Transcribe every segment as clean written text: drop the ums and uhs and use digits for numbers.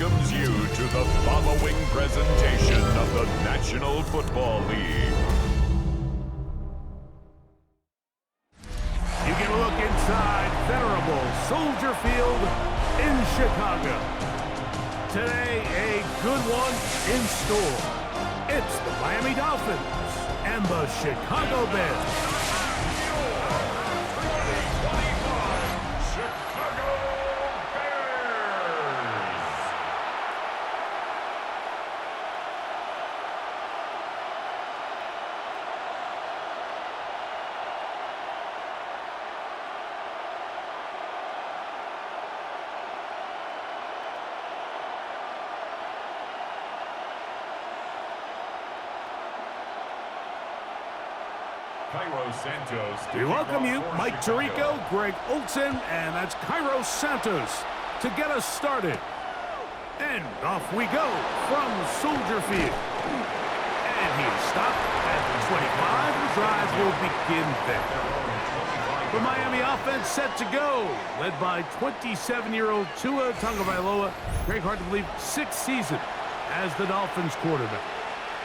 welcomes you to the following presentation of the National Football League. You get a look inside venerable Soldier Field in Chicago. Today, a good one in store. It's the Miami Dolphins and the Chicago Bears. We welcome you, Mike Tirico, Greg Olson, and that's Cairo Santos to get us started. And off we go from Soldier Field. And he is stopped at the 25. The drive will begin there. The Miami offense set to go, led by 27-year-old Tua Tagovailoa. Greg, hard to believe, 6th season as the Dolphins quarterback.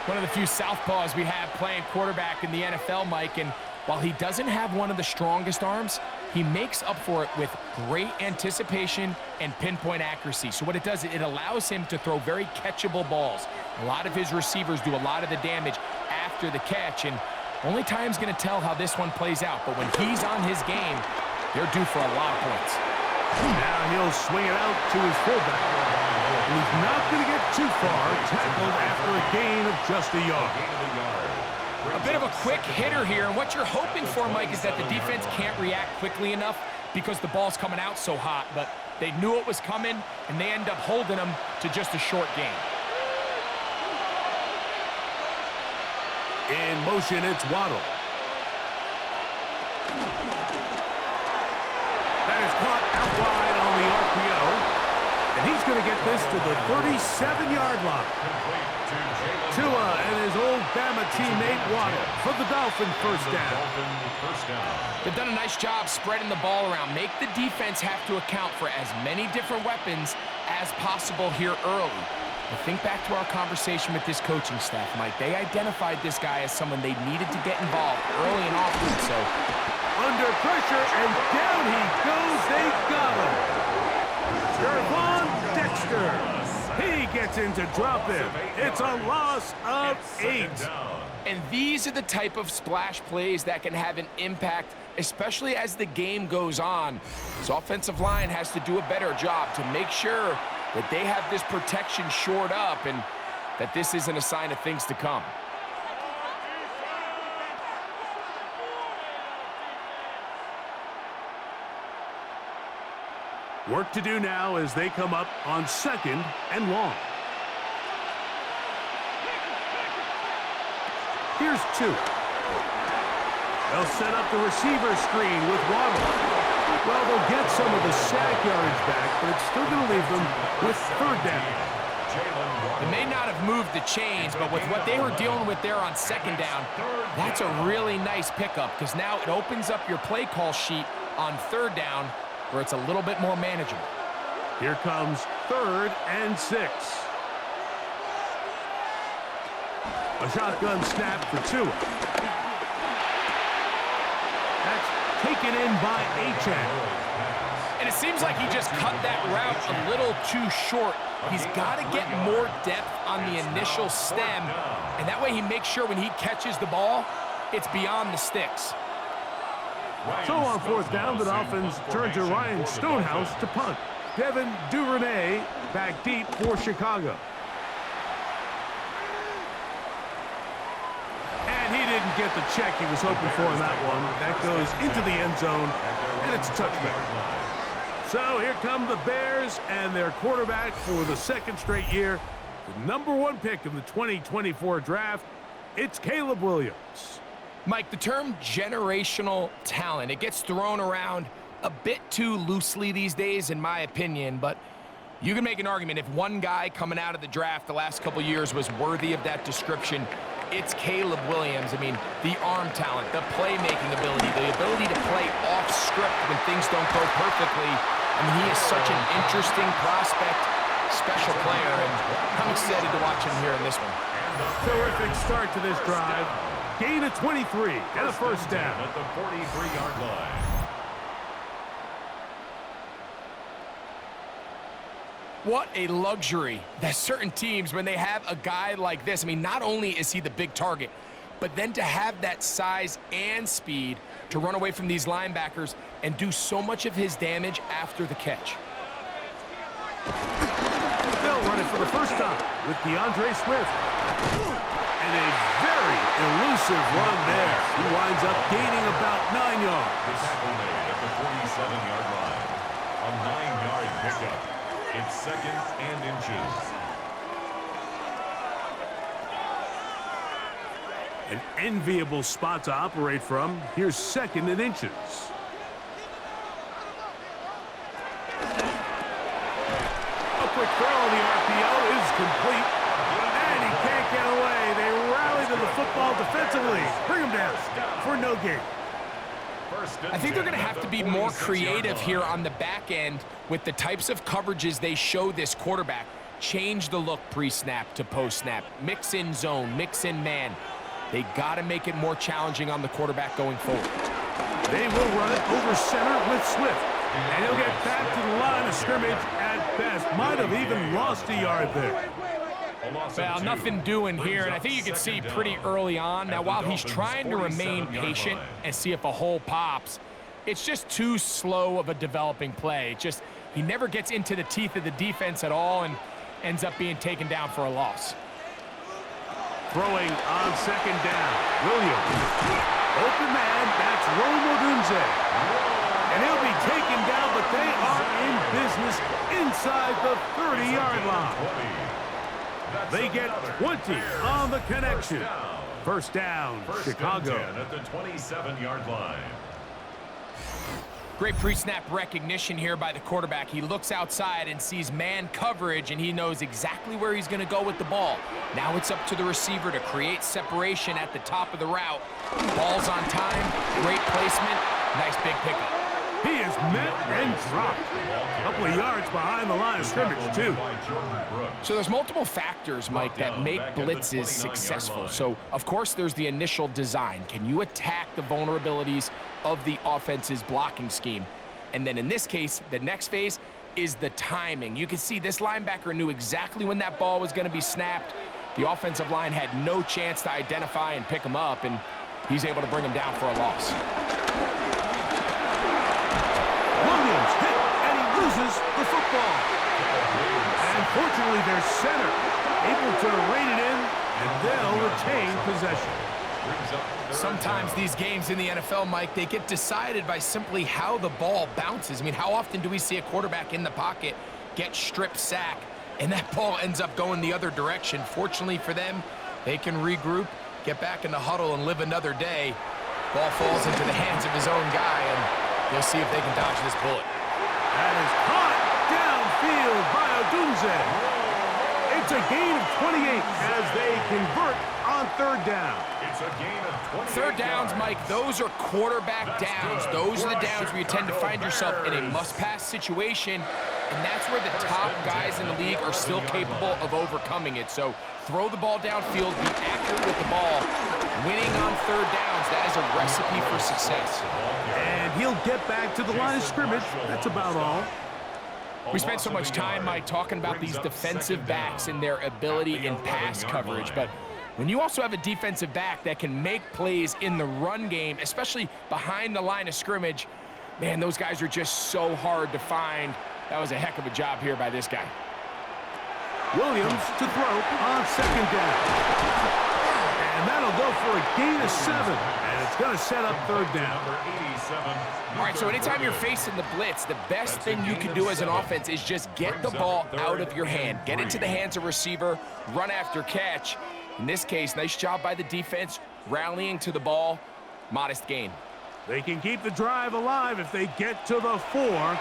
One of the few southpaws we have playing quarterback in the NFL, Mike, and while he doesn't have one of the strongest arms, he makes up for it with great anticipation and pinpoint accuracy. So what it does, it allows him to throw very catchable balls. A lot of his receivers do a lot of the damage after the catch, and only time's going to tell how this one plays out. But when he's on his game, they're due for a lot of points. Now he'll swing it out to his fullback. He's not going to get too far, tackled after a gain of just a yard. A bit of a quick hitter here, and what you're hoping for, Mike, is that the defense can't react quickly enough because the ball's coming out so hot, but they knew it was coming, and they end up holding them to just a short gain. In motion, it's Waddle. That is caught out wide on the RPO. And he's going to get this to the 37-yard line. Tua and his old Bama teammate Waddle for the Dolphin first down. They've done a nice job spreading the ball around. Make the defense have to account for as many different weapons as possible here early. But think back to our conversation with this coaching staff, Mike. They identified this guy as someone they needed to get involved early and often. So under pressure, and down he goes. They got him. Gervon Dexter. He gets in to drop it. It's a loss of 8. And these are the type of splash plays that can have an impact, especially as the game goes on. This offensive line has to do a better job to make sure that they have this protection shored up and that this isn't a sign of things to come. Work to do now as they come up on 2nd and long. Here's 2. They'll set up the receiver screen with Waddle. Well, they'll get some of the sack yardage back, but it's still going to leave them with 3rd down. They may not have moved the chains, but with what they were dealing with there on 2nd down, that's a really nice pickup because now it opens up your play call sheet on 3rd down where it's a little bit more manageable. Here comes 3rd and 6. A shotgun snap for Tua. That's taken in by Achane. And it seems like he just cut that route a little too short. He's got to get more depth on the initial stem, and that way he makes sure when he catches the ball, it's beyond the sticks. So on 4th down, the Dolphins turn to Ryan Stonehouse to punt. Devin Duvernay back deep for Chicago. And he didn't get the check he was hoping for in that one. That goes into the end zone, and it's a touchback. So here come the Bears and their quarterback for the 2nd straight year. The #1 pick in the 2024 draft, it's Caleb Williams. Mike, the term generational talent, it gets thrown around a bit too loosely these days, in my opinion, but you can make an argument if one guy coming out of the draft the last couple years was worthy of that description, it's Caleb Williams. I mean, the arm talent, the playmaking ability, the ability to play off script when things don't go perfectly. I mean, he is such an interesting prospect special player, and I'm excited to watch him here in this one. Terrific start to this drive. Gain of 23 and a first down. At the 43-yard line. What a luxury that certain teams, when they have a guy like this, I mean, not only is he the big target, but then to have that size and speed to run away from these linebackers and do so much of his damage after the catch. They'll run it for the first time with DeAndre Swift. And a very elusive run there. He winds up gaining about 9 yards. The tackle made at the 47-yard line. A 9-yard pickup. It's second and inches. An enviable spot to operate from. Here's second and inches. A quick throw on the RPO is complete. And he can't get away. They rally to the football defensively. Bring him down for no gain. I think they're going to have to be more creative here on the back end with the types of coverages they show this quarterback. Change the look pre-snap to post-snap. Mix in zone, mix in man. They got to make it more challenging on the quarterback going forward. They will run it over center with Swift. And he'll get back to the line of scrimmage at best. Might have even lost a yard there. Well, nothing doing here, and I think you can see pretty early on. Now, while he's trying to remain patient and see if a hole pops, it's just too slow of a developing play. He never gets into the teeth of the defense at all and ends up being taken down for a loss. Throwing on second down. Williams. Open man, that's Odunze. And he'll be taken down, but they are in business inside the 30-yard line. They get 20 on the connection. First down, Chicago. At the 27-yard line. Great pre-snap recognition here by the quarterback. He looks outside and sees man coverage, and he knows exactly where he's going to go with the ball. Now it's up to the receiver to create separation at the top of the route. Ball's on time, great placement, nice big pickup. He is met and dropped. A couple of yards behind the line of scrimmage, too. So there's multiple factors, Mike, that make blitzes successful. So, of course, there's the initial design. Can you attack the vulnerabilities of the offense's blocking scheme? And then in this case, the next phase is the timing. You can see this linebacker knew exactly when that ball was going to be snapped. The offensive line had no chance to identify and pick him up, and he's able to bring him down for a loss. Williams hit, and he loses the football. And fortunately, their center able to rein it in, and they'll retain possession. Sometimes these games in the NFL, Mike, they get decided by simply how the ball bounces. I mean, how often do we see a quarterback in the pocket get strip sack, and that ball ends up going the other direction? Fortunately for them, they can regroup, get back in the huddle, and live another day. Ball falls into the hands of his own guy, and they'll see if they can dodge this bullet. That is caught downfield by Odunze. It's a gain of 28 as they convert on third down. It's a gain of 28 Third downs, yards. Mike, those are quarterback downs. Those are the downs where you tend to find yourself in a must-pass situation, and that's where the top guys in the league are still capable of overcoming it. So throw the ball downfield, be accurate with the ball. Winning on third downs, that is a recipe for success. And he'll get back to the line of scrimmage. That's about all. We spent so much time, Mike, talking about these defensive backs and their ability in pass coverage, but when you also have a defensive back that can make plays in the run game, especially behind the line of scrimmage, man, those guys are just so hard to find. That was a heck of a job here by this guy. Williams to throw on second down. And that'll go for a gain of 7. And it's going to set up third down. All right, so anytime you're facing the blitz, the best thing you can do as an offense is just get the ball out of your hand. Get into the hands of receiver, run after catch. In this case, nice job by the defense, rallying to the ball. Modest gain. They can keep the drive alive if they get to the 4.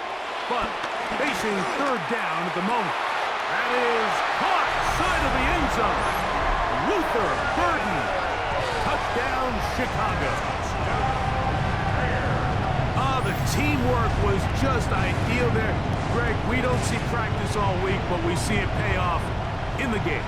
But facing third down at the moment. That is caught side of the end zone. Luther Burden. Touchdown, Chicago. The team teamwork was just ideal there. Greg, we don't see practice all week, but we see it pay off in the game.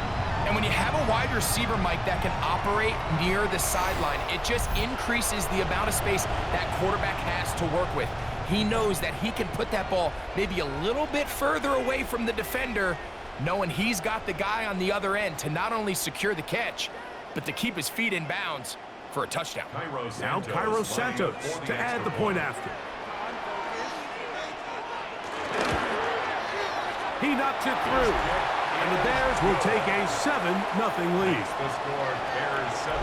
And when you have a wide receiver, Mike, that can operate near the sideline, it just increases the amount of space that quarterback has to work with. He knows that he can put that ball maybe a little bit further away from the defender, knowing he's got the guy on the other end to not only secure the catch, but to keep his feet in bounds for a touchdown. Now Cairo Santos to add the point after. He knocks it through, and the Bears will take a 7-0 lead. The score, Bears 7,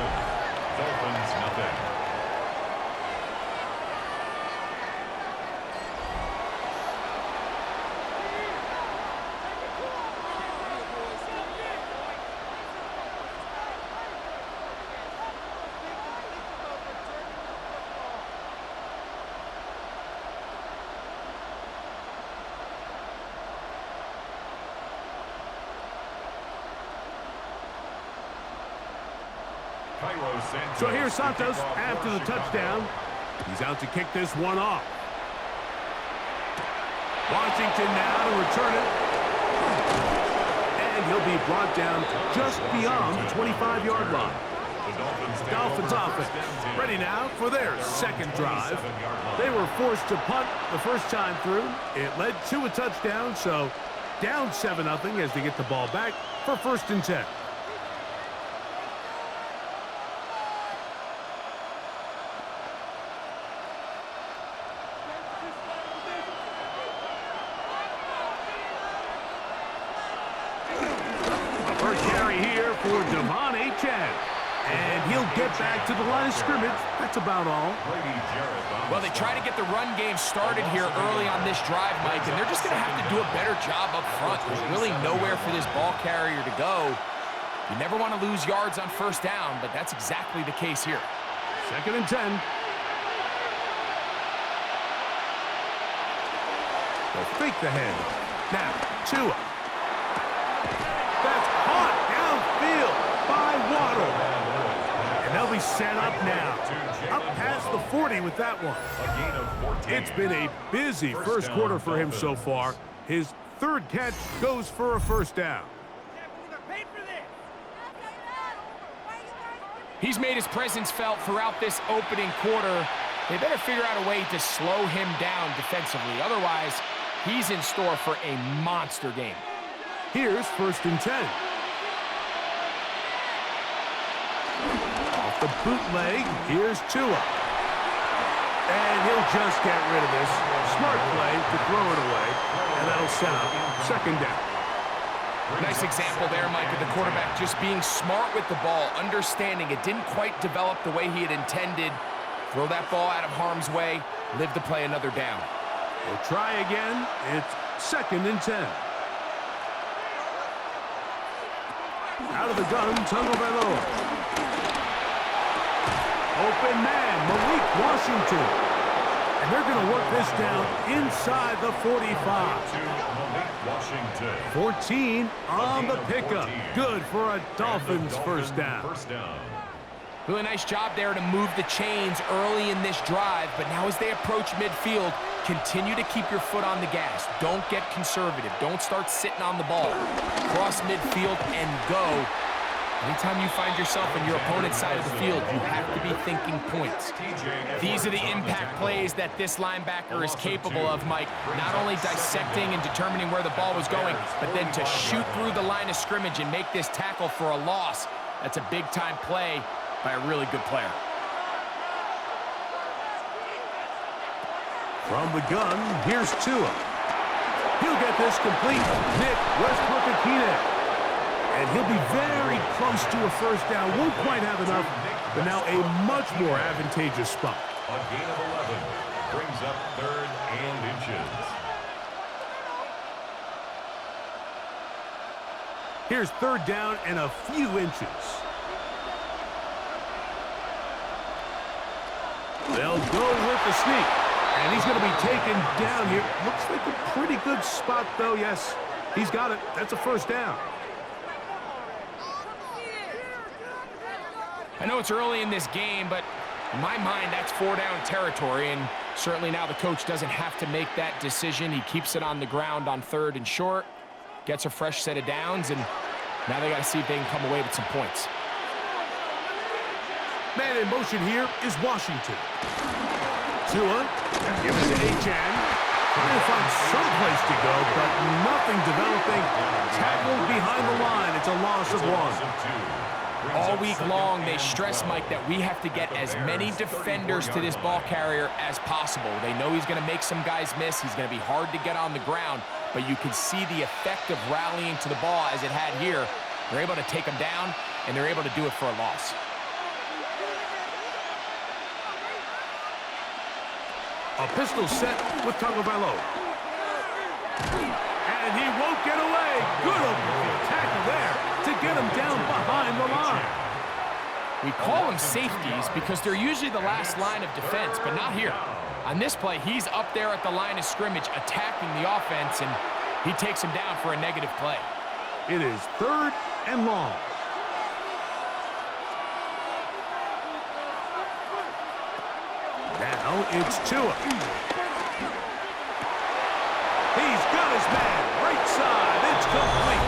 Dolphins nothing. So here's Santos after the touchdown. He's out to kick this one off. Washington now to return it. And he'll be brought down just beyond the 25-yard line. Dolphins offense ready now for their second drive. They were forced to punt the first time through. It led to a touchdown, so down 7-0 as they get the ball back for 1st and 10. And he'll get back to the line of scrimmage. That's about all. Well, they try to get the run game started here early on this drive, Mike, and they're just going to have to do a better job up front. There's really nowhere for this ball carrier to go. You never want to lose yards on 1st down, but that's exactly the case here. 2nd and 10. They'll fake the head. Now, Tua. That's caught downfield by Waddle. And they'll be set up now. Up past the 40 with that one. It's been a busy first quarter for him so far. His 3rd catch goes for a 1st down. He's made his presence felt throughout this opening quarter. They better figure out a way to slow him down defensively. Otherwise, he's in store for a monster game. Here's 1st and 10. Off the bootleg, here's Tua. And he'll just get rid of this. Smart play to throw it away, and that'll set up 2nd down. Nice example there, Mike, of the quarterback just being smart with the ball, understanding it didn't quite develop the way he had intended. Throw that ball out of harm's way, live to play another down. We'll try again. It's 2nd and 10. Out of the gun, Tagovailoa. Open man, Malik Washington. And they're going to work this down inside the 45. 14 on the pickup. Good for a Dolphins 1st down. Really nice job there to move the chains early in this drive, but now as they approach midfield, continue to keep your foot on the gas. Don't get conservative. Don't start sitting on the ball. Cross midfield and go. Anytime you find yourself on your opponent's side of the field, you have to be thinking points. These are the impact plays that this linebacker is capable of, Mike. Not only dissecting and determining where the ball was going, but then to shoot through the line of scrimmage and make this tackle for a loss. That's a big-time play by a really good player. From the gun, here's Tua. He'll get this complete. Nick Westbrook-Akine. And he'll be very close to a 1st down. Won't quite have enough, but now a much more advantageous spot. A gain of 11 brings up 3rd and inches. Here's 3rd down and a few inches. They'll go with the sneak. And he's going to be taken down here. Looks like a pretty good spot, though. Yes, he's got it. That's a 1st down. I know it's early in this game, but in my mind, that's 4 down territory, and Certainly now the coach doesn't have to make that decision. He keeps it on the ground on 3rd and short, gets a fresh set of downs, and now they got to see if they can come away with some points. Man in motion here is Washington. Tua, give it to H.N. Trying to find some place to go, but nothing developing. Tackled behind the line. It's a loss of 1. All week long, they stress, Mike, that we have to get as many defenders to this ball carrier as possible. They know he's going to make some guys miss. He's going to be hard to get on the ground, but you can see the effect of rallying to the ball as it had here. They're able to take him down, and they're able to do it for a loss. A pistol set with Tagovailoa. And he won't get away. Good open tackle there to get him down behind the line. We call them safeties because they're usually the last line of defense, but not here. On this play, he's up there at the line of scrimmage attacking the offense, and he takes him down for a negative play. It is 3rd and long. Now it's Tua. He's got his man. Right side. It's complete.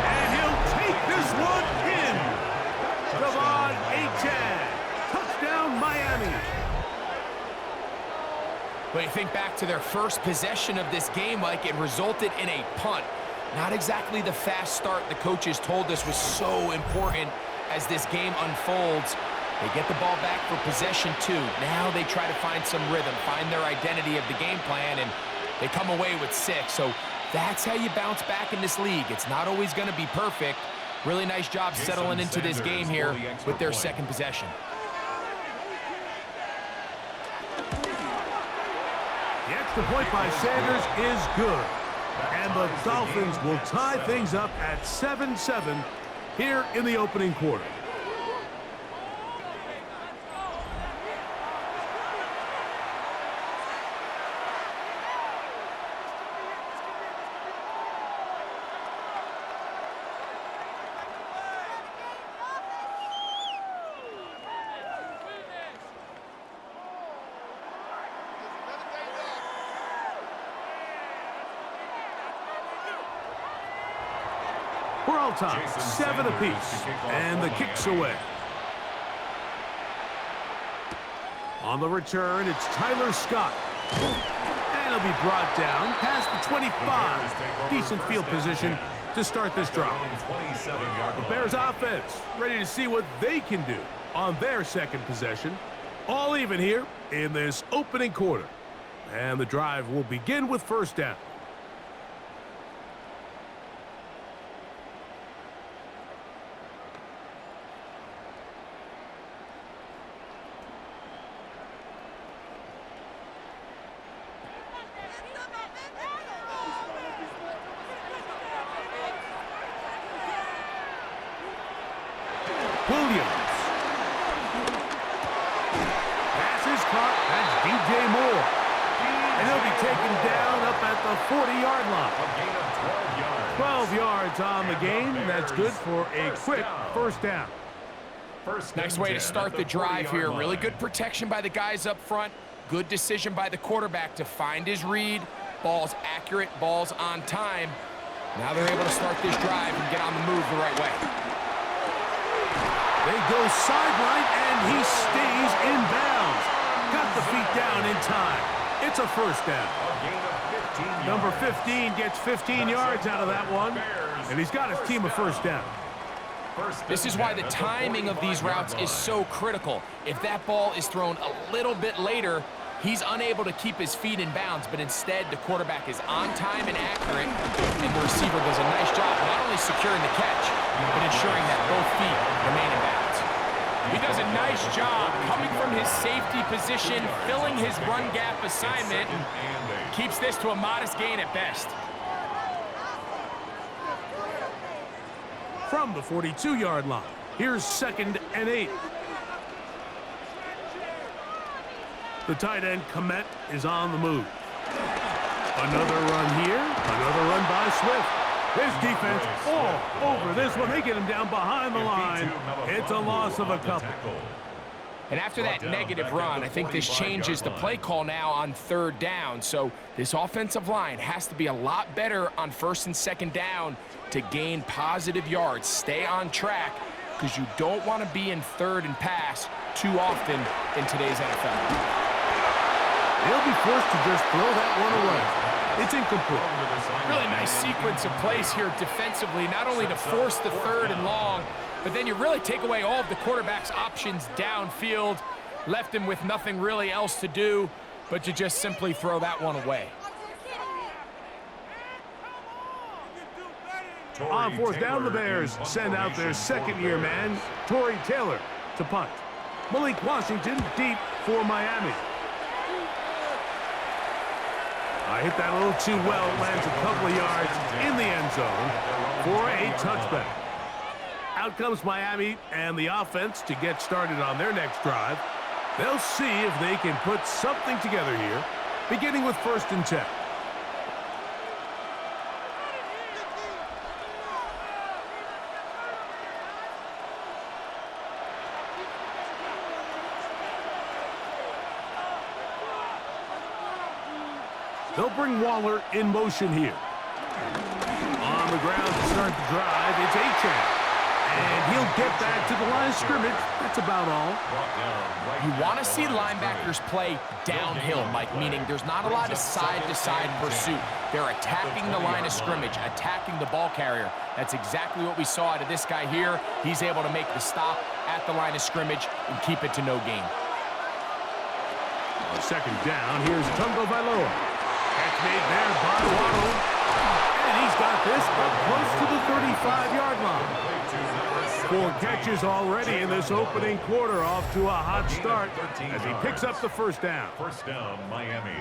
And he'll take this one in. Devon Achane. Touchdown, Miami. When you think back to their first possession of this game, Mike, it resulted in a punt. Not exactly the fast start the coaches told us was so important as this game unfolds. They get the ball back for possession 2. Now they try to find some rhythm, find their identity of the game plan, and they come away with 6. So that's how you bounce back in this league. It's not always going to be perfect. Really nice job settling into this game here with their 2nd possession. The extra point by Sanders is good. And the Dolphins will tie things up at 7-7 here in the opening quarter. We're all tied, 7 apiece, and the kick's away. On the return, it's Tyler Scott. And he'll be brought down past the 25. Decent field position to start this drive. The Bears offense ready to see what they can do on their 2nd possession. All even here in this opening quarter. And the drive will begin with 1st down. Williams. Pass is caught. That's DJ Moore. And he'll be taken down up at the 40-yard line. 12 yards on the game. That's good for a quick 1st down. Nice way to start the drive here. Really good protection by the guys up front. Good decision by the quarterback to find his read. Ball's accurate, ball's on time. Now they're able to start this drive and get on the move the right way. They go sideline, and he stays in bounds. Got the feet down in time. It's a 1st down. Number 15 gets 15 yards out of that one, and he's got his team a 1st down. This is why the timing of these routes is so critical. If that ball is thrown a little bit later, he's unable to keep his feet in bounds, but instead the quarterback is on time and accurate, and the receiver does a nice job not only securing the catch, but ensuring that both feet remain in bounds. He does a nice job coming from his safety position, filling his run gap assignment, and keeps this to a modest gain at best. From the 42-yard line, here's 2nd and 8. The tight end, Komet, is on the move. Another run here, another run by Swift. His defense all over this one. They get him down behind the line. It's a loss of a couple. And after that negative run, I think this changes the play call now on 3rd down. So this offensive line has to be a lot better on 1st and 2nd down to gain positive yards. Stay on track because you don't want to be in 3rd and pass too often in today's NFL. They'll be forced to just throw that one away. It's incomplete. Really nice sequence of plays here defensively, not only to force the 3rd and long, but then you really take away all of the quarterback's options downfield, left him with nothing really else to do but to just simply throw that one away. On 4th down, the Bears send out their 2nd-year man, Torrey Taylor, to punt. Malik Washington deep for Miami. I hit that a little too well. Lands a couple of yards in the end zone for a touchback. Out comes Miami and the offense to get started on their next drive. They'll see if they can put something together here, beginning with 1st and 10. They'll bring Waller in motion here. On the ground to start the drive, it's Achane. And he'll get back to the line of scrimmage. That's about all. You want to see linebackers play downhill, Mike, meaning there's not a lot of side-to-side pursuit. They're attacking the line of scrimmage, attacking the ball carrier. That's exactly what we saw out of this guy here. He's able to make the stop at the line of scrimmage and keep it to no gain. On 2nd down, here's Tungo Vailoa. Catch made there by Waddle. And he's got this up close to the 35-yard line. 4 catches already in this opening quarter, off to a hot start as he picks up the 1st down. 1st down, Miami.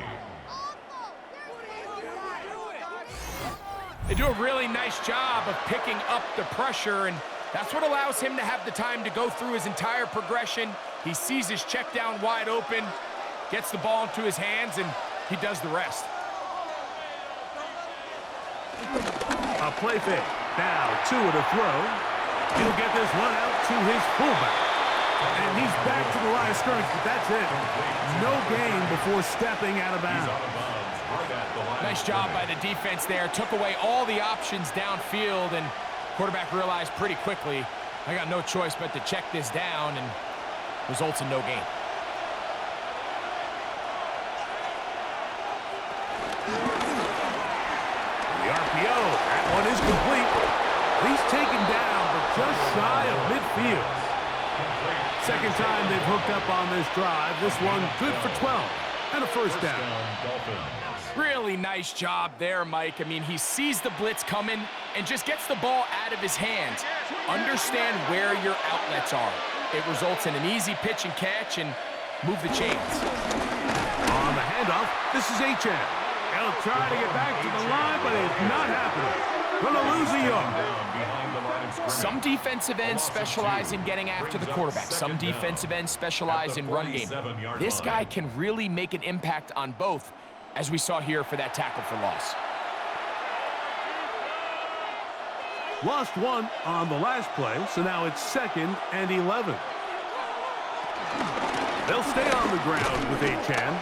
They do a really nice job of picking up the pressure, and that's what allows him to have the time to go through his entire progression. He sees his check down wide open, gets the ball into his hands, and he does the rest. A play fake. Now 2 to throw. He'll get this one out to his fullback. And he's back to the line of scrimmage, but that's it. No gain before stepping out of bounds. Nice job by the defense there. Took away all the options downfield, and quarterback realized pretty quickly, I got no choice but to check this down, and results in no gain. The RPO, that one is complete. He's taken down, but just shy of midfield. 2nd time they've hooked up on this drive. This one good for 12 and a 1st down. Really nice job there, Mike. I mean, he sees the blitz coming and just gets the ball out of his hands. Understand where your outlets are. It results in an easy pitch and catch and move the chains. On the handoff, this is Achane. He'll try to get back to the line, but it's not happening. Gonna lose a yard. Some defensive ends specialize in getting after the quarterback. Some defensive ends specialize in run game. This guy can really make an impact on both, as we saw here for that tackle for loss. Lost 1 on the last play, so now it's 2nd and 11. They'll stay on the ground with Achane.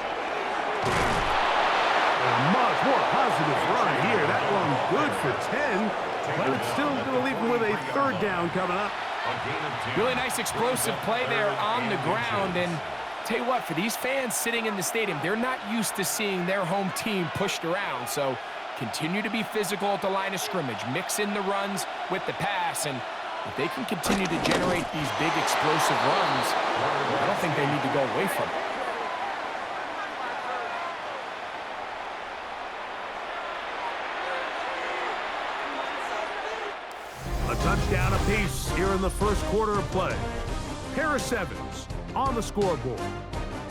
A much more positive run here. That one good for 10, but it's still going to leave him with a 3rd down coming up. Really nice explosive play there on the ground, and tell you what, for these fans sitting in the stadium, they're not used to seeing their home team pushed around, so continue to be physical at the line of scrimmage, mix in the runs with the pass, and if they can continue to generate these big explosive runs, I don't think they need to go away from it. A touchdown apiece here in the 1st quarter of play. Harris Evans on the scoreboard.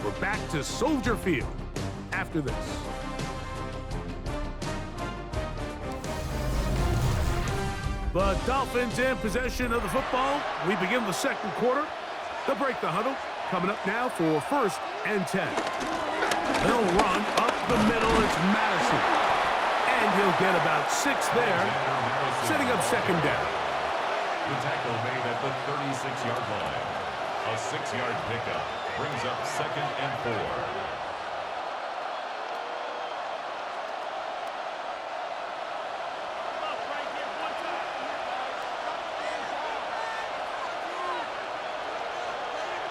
We're back to Soldier Field after this. The Dolphins in possession of the football. We begin the 2nd quarter. They'll break the huddle. Coming up now for 1st and 10. They'll run up the middle. It's Madison. And he'll get about 6 there, setting up 2nd down. The tackle made at the 36-yard line. A 6-yard pickup. Brings up 2nd and 4.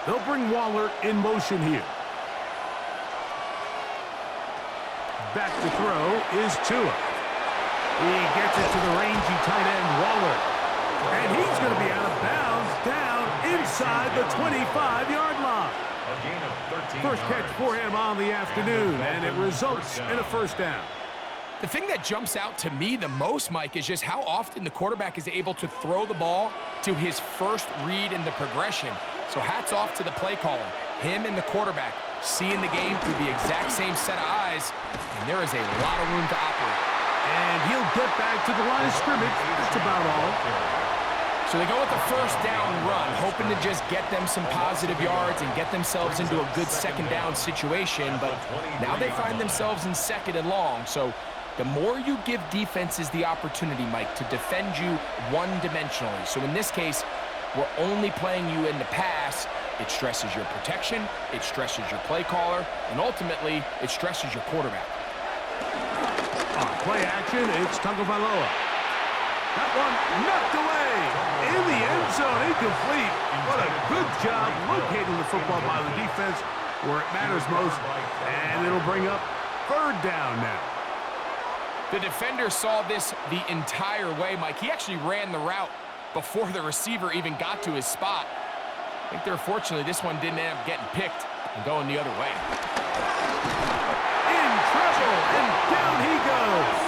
They'll bring Waller in motion here. Back to throw is Tua. He gets it to the rangy tight end, Waller. And he's going to be out of bounds down inside the 25-yard line. A gain of 13 First catch yards. for him on the afternoon, and it results in a first down. The thing that jumps out to me the most, Mike, is just how often the quarterback is able to throw the ball to his first read in the progression. So hats off to the play caller. Him and the quarterback seeing the game through the exact same set of eyes, and there is a lot of room to operate. And he'll get back to the line of scrimmage. That's about all. So they go with the first down run, hoping to just get them some positive yards and get themselves into a good second down situation, but now they find themselves in 2nd and long. So the more you give defenses the opportunity, Mike, to defend you one-dimensionally. So in this case, we're only playing you in the pass. It stresses your protection, it stresses your play caller, and ultimately, it stresses your quarterback. On play action, it's Tagovailoa. That one knocked away in the end zone, incomplete. What a good job locating the football by the defense where it matters most, and it'll bring up 3rd down now. The defender saw this the entire way, Mike. He actually ran the route before the receiver even got to his spot. I think they're fortunately this one didn't end up getting picked and going the other way. In trouble, and down he goes.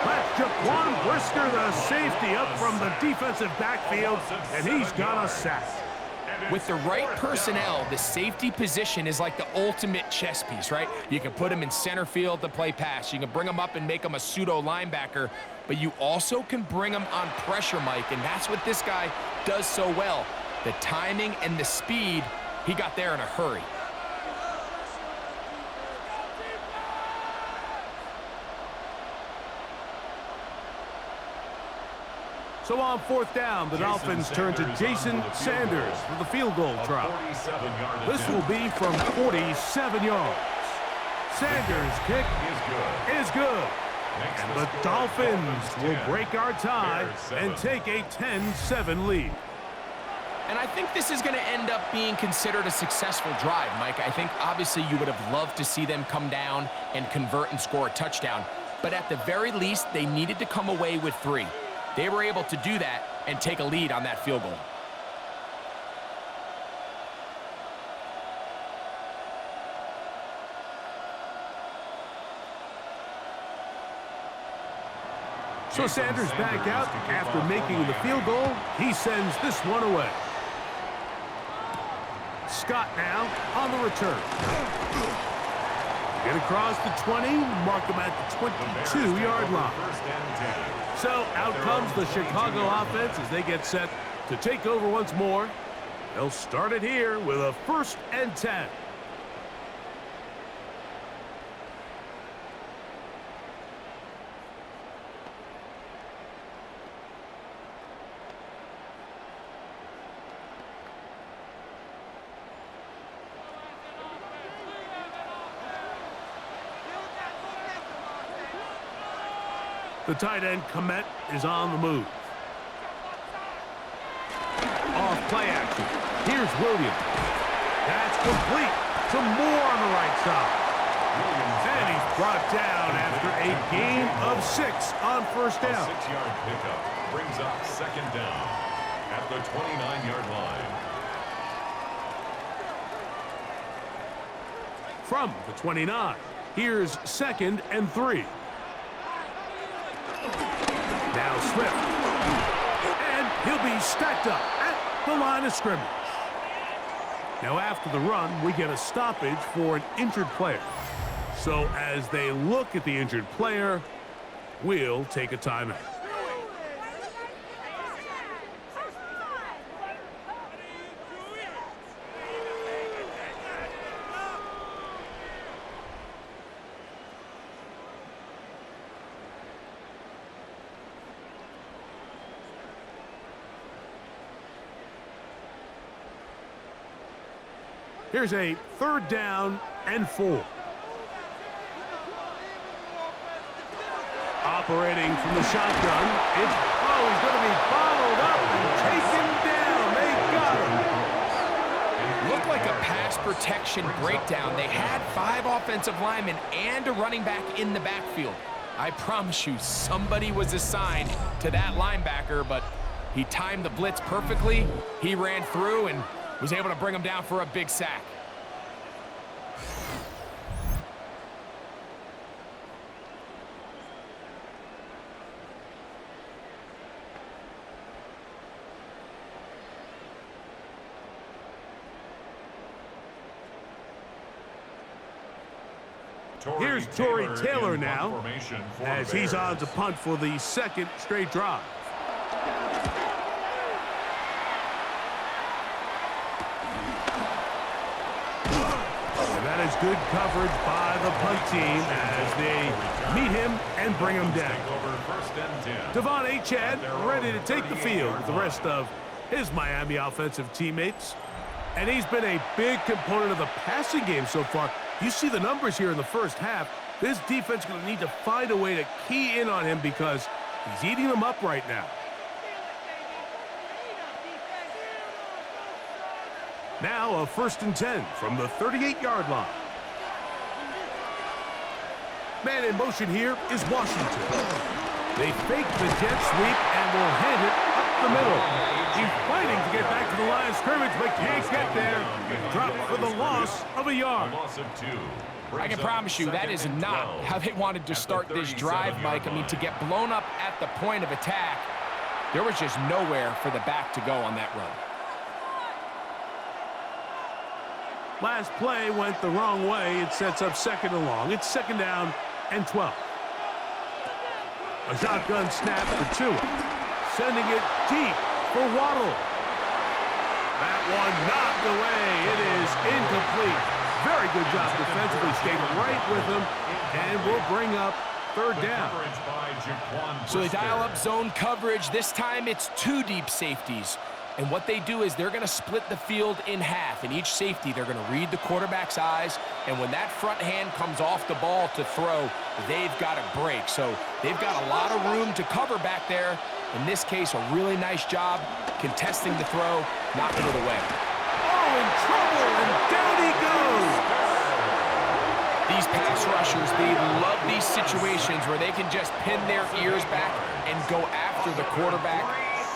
That's Jaquan Brisker, the safety, up from the defensive backfield, and he's got a sack. With the right personnel, the safety position is like the ultimate chess piece, right? You can put him in center field to play pass. You can bring him up and make him a pseudo linebacker, but you also can bring him on pressure, Mike, and that's what this guy does so well. The timing and the speed, he got there in a hurry. So on 4th down, the Dolphins turn to Jason Sanders for the field goal try. This will be from 47 yards. Sanders' kick is good. And the Dolphins will break our tie and take a 10-7 lead. And I think this is going to end up being considered a successful drive, Mike. I think obviously you would have loved to see them come down and convert and score a touchdown. But at the very least, they needed to come away with 3. They were able to do that and take a lead on that field goal. So Sanders back out after making the field goal. He sends this one away. Scott now on the return. Get across the 20, mark him at the 22-yard line. So out comes the Chicago offense as they get set to take over once more. They'll start it here with a 1st and 10. The tight end, Komet, is on the move. Off play action. Here's Williams. That's complete to Moore on the right side. And he's brought down after a gain of 6 on 1st down. A 6-yard pickup brings up 2nd down at the 29-yard line. From the 29, here's 2nd and 3. Now Swift, and he'll be stacked up at the line of scrimmage. Now after the run, we get a stoppage for an injured player. So as they look at the injured player, we'll take a timeout. Here's a 3rd down and 4. Operating from the shotgun. He's going to be followed up and taken down. They got him. Looked like a pass protection breakdown. They had 5 offensive linemen and a running back in the backfield. I promise you, somebody was assigned to that linebacker, but he timed the blitz perfectly. He ran through and was able to bring him down for a big sack. Here's Tory Taylor now, as he's on to punt for the 2nd straight drive. And that is good coverage by the punt team as they meet him and bring him down. Devon Achad ready to take the field with the rest of his Miami offensive teammates. And he's been a big component of the passing game so far. You see the numbers here in the first half. This defense is going to need to find a way to key in on him because he's eating them up right now. Now a 1st and 10 from the 38-yard line. Man in motion here is Washington. They fake the jet sweep and will hand it up the middle. He's fighting to get back to the line of scrimmage, but can't get there. Dropped for the loss of a yard. I can promise you that is not how they wanted to start this drive, Mike. I mean, to get blown up at the point of attack, there was just nowhere for the back to go on that run. Last play went the wrong way. It sets up 2nd and long. It's 2nd down and 12. A shotgun snap for Tua. Sending it deep for Waddle. That one knocked away. It is incomplete. Very good job defensively. Stayed right with him and will bring up 3rd down. So they dial up zone coverage. This time it's 2 deep safeties. And what they do is they're going to split the field in half. In each safety, they're going to read the quarterback's eyes. And when that front hand comes off the ball to throw, they've got to break. So they've got a lot of room to cover back there. In this case, a really nice job contesting the throw, knocking it away. Oh, in trouble, and down he goes. These pass rushers, they love these situations where they can just pin their ears back and go after the quarterback.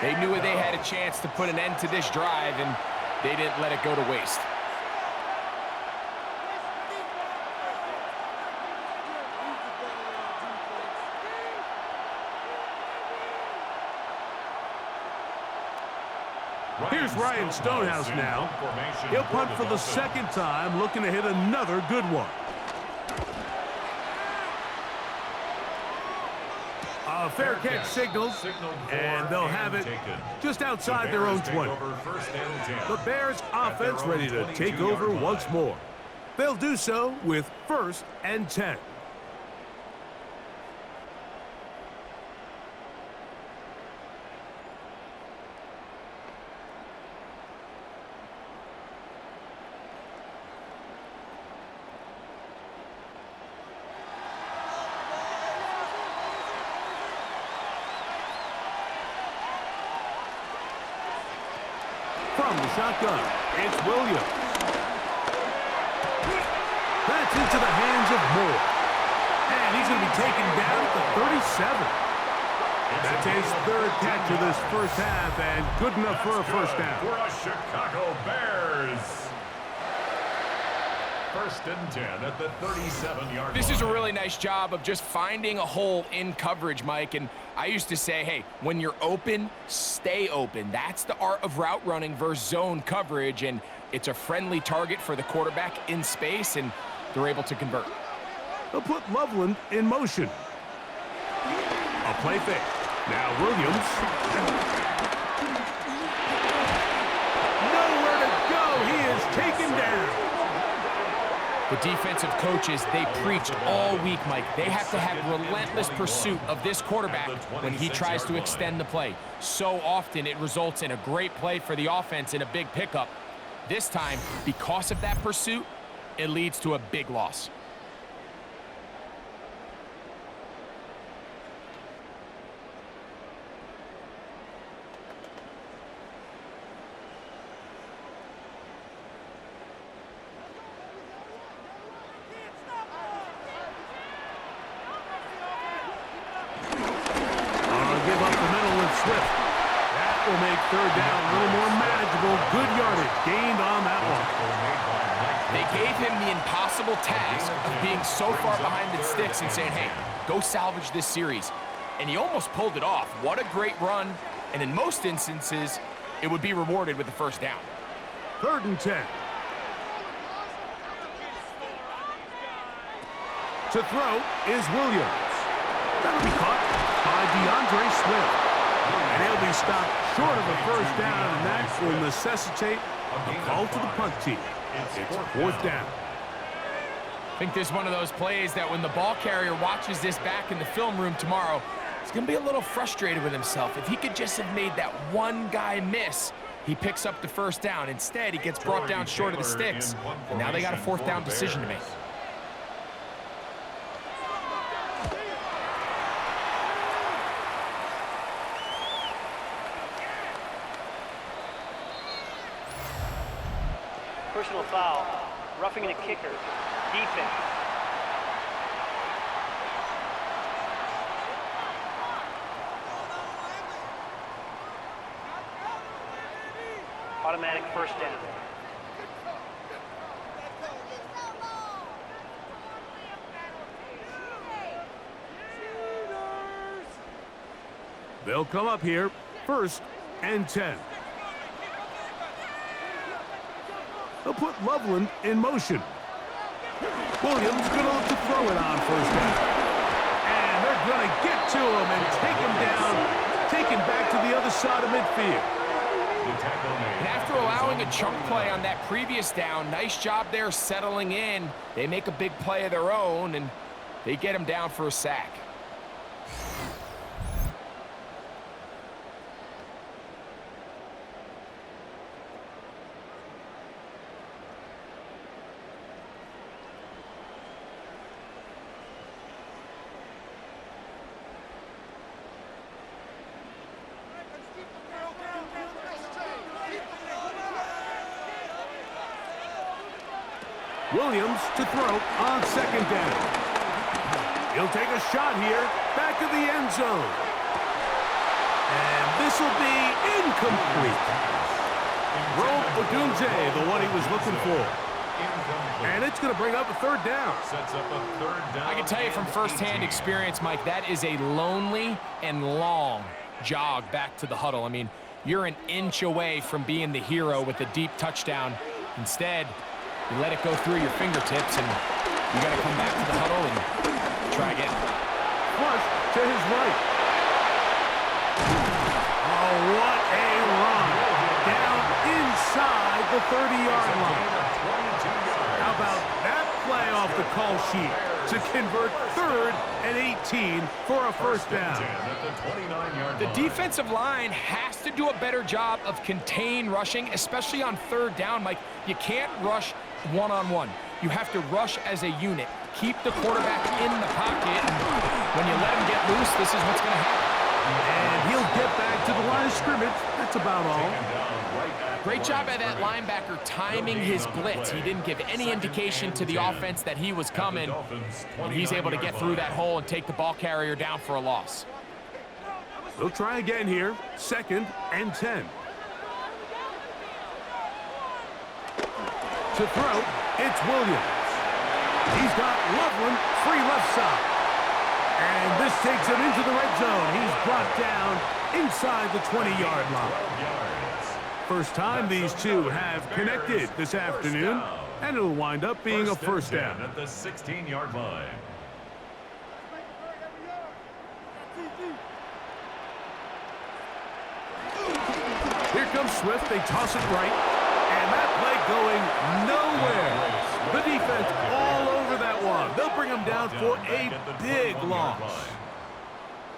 They knew they had a chance to put an end to this drive, and they didn't let it go to waste. Here's Ryan Stonehouse now. He'll punt for the 2nd time, looking to hit another good one. A fair catch signaled, and they'll have it just outside their own 20. The Bears offense ready to take over once more. They'll do so with 1st and 10. From the shotgun, it's Williams. That's into the hands of Moore. And he's going to be taken down at the 37. That's his 3rd catch of this first half, and good enough for a 1st down. For a Chicago Bears. 1st and 10 at the 37-yard line. This is a really nice job of just finding a hole in coverage, Mike. And I used to say, hey, when you're open, stay open. That's the art of route running versus zone coverage. And it's a friendly target for the quarterback in space, and they're able to convert. They'll put Loveland in motion. A play fake. Now Williams. Nowhere to go. He is taken down. The defensive coaches, they preach all week, Mike. They have to have relentless pursuit of this quarterback when he tries to extend the play. So often it results in a great play for the offense and a big pickup. This time, because of that pursuit, it leads to a big loss. Give up the middle with Swift. That will make third down a little more manageable. Good yardage gained on that one. They gave him the impossible task of being so far behind the sticks and saying, hey, go salvage this series. And he almost pulled it off. What a great run. And in most instances, it would be rewarded with the first down. 3rd and 10. To throw is Williams. That'll be caught by DeAndre Swift. And he'll be stopped short of the first down, and that will necessitate a call to the punt team. It's 4th down. I think this is one of those plays that when the ball carrier watches this back in the film room tomorrow, he's going to be a little frustrated with himself. If he could just have made that one guy miss, he picks up the first down. Instead, he gets brought down short of the sticks, and now they got a 4th down decision to make. Personal foul, roughing the kicker, defense. Automatic first down. They'll come up here, 1st and 10. They'll put Loveland in motion. Williams going to look to throw it on 1st down. And they're going to get to him and take him down, take him back to the other side of midfield. And after allowing a chunk play on that previous down, nice job there settling in. They make a big play of their own, and they get him down for a sack. Williams to throw on 2nd down. He'll take a shot here, back to the end zone. And this will be incomplete. Rome Odunze, the one he was looking for. And it's going to bring up a 3rd down. I can tell you from firsthand experience, Mike, that is a lonely and long jog back to the huddle. I mean, you're an inch away from being the hero with a deep touchdown. Instead, you let it go through your fingertips, and you got to come back to the huddle and try again. Flush to his right. Oh, what a run. Down inside the 30-yard line. How about that play off the call sheet to convert 3rd and 18 for a 1st down. The defensive line has to do a better job of contain rushing, especially on 3rd down, Mike. You can't rush one-on-one. You have to rush as a unit. Keep the quarterback in the pocket, and when you let him get loose, this is what's going to happen. And he'll get back to the line of scrimmage. That's about all. Great job by that linebacker timing his blitz. He didn't give any indication to the offense that he was coming, and he's able to get through that hole and take the ball carrier down for a loss. They'll try again here, 2nd and 10. To throw, it's Williams. He's got Loveland free left side. And this takes him into the red zone. He's brought down inside the 20-yard line. First time these two have connected this afternoon, and it'll wind up being a 1st down. At the 16-yard line. Here comes Swift. They toss it right. And that play going nowhere. The defense all over that one. They'll bring him down for a big loss.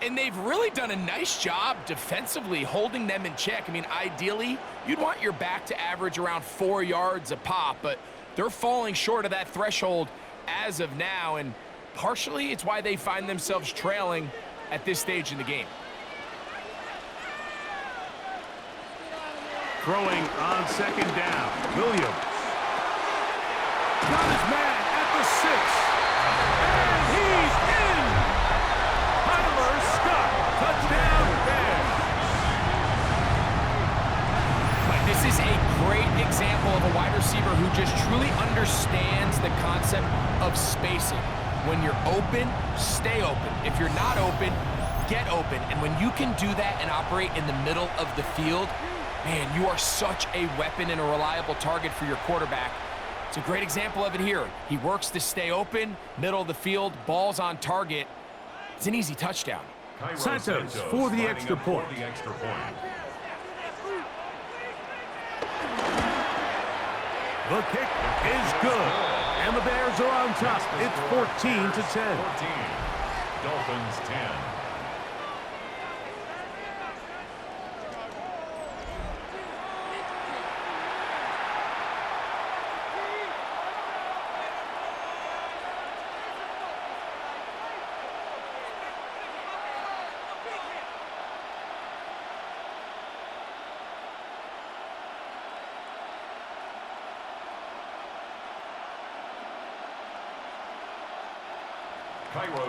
And they've really done a nice job defensively holding them in check. I mean, ideally, you'd want your back to average around 4 yards a pop, but they're falling short of that threshold as of now, and partially it's why they find themselves trailing at this stage in the game. Throwing on second down, Williams. Got his man at the 6. And he's in! Tyler Scott, touchdown Bears. But this is a great example of a wide receiver who just truly understands the concept of spacing. When you're open, stay open. If you're not open, get open. And when you can do that and operate in the middle of the field, man, you are such a weapon and a reliable target for your quarterback. It's a great example of it here. He works to stay open, middle of the field, ball's on target. It's an easy touchdown. Santos for the extra point. The kick is good. And the Bears are on top. It's 14-10. 14. Dolphins 10.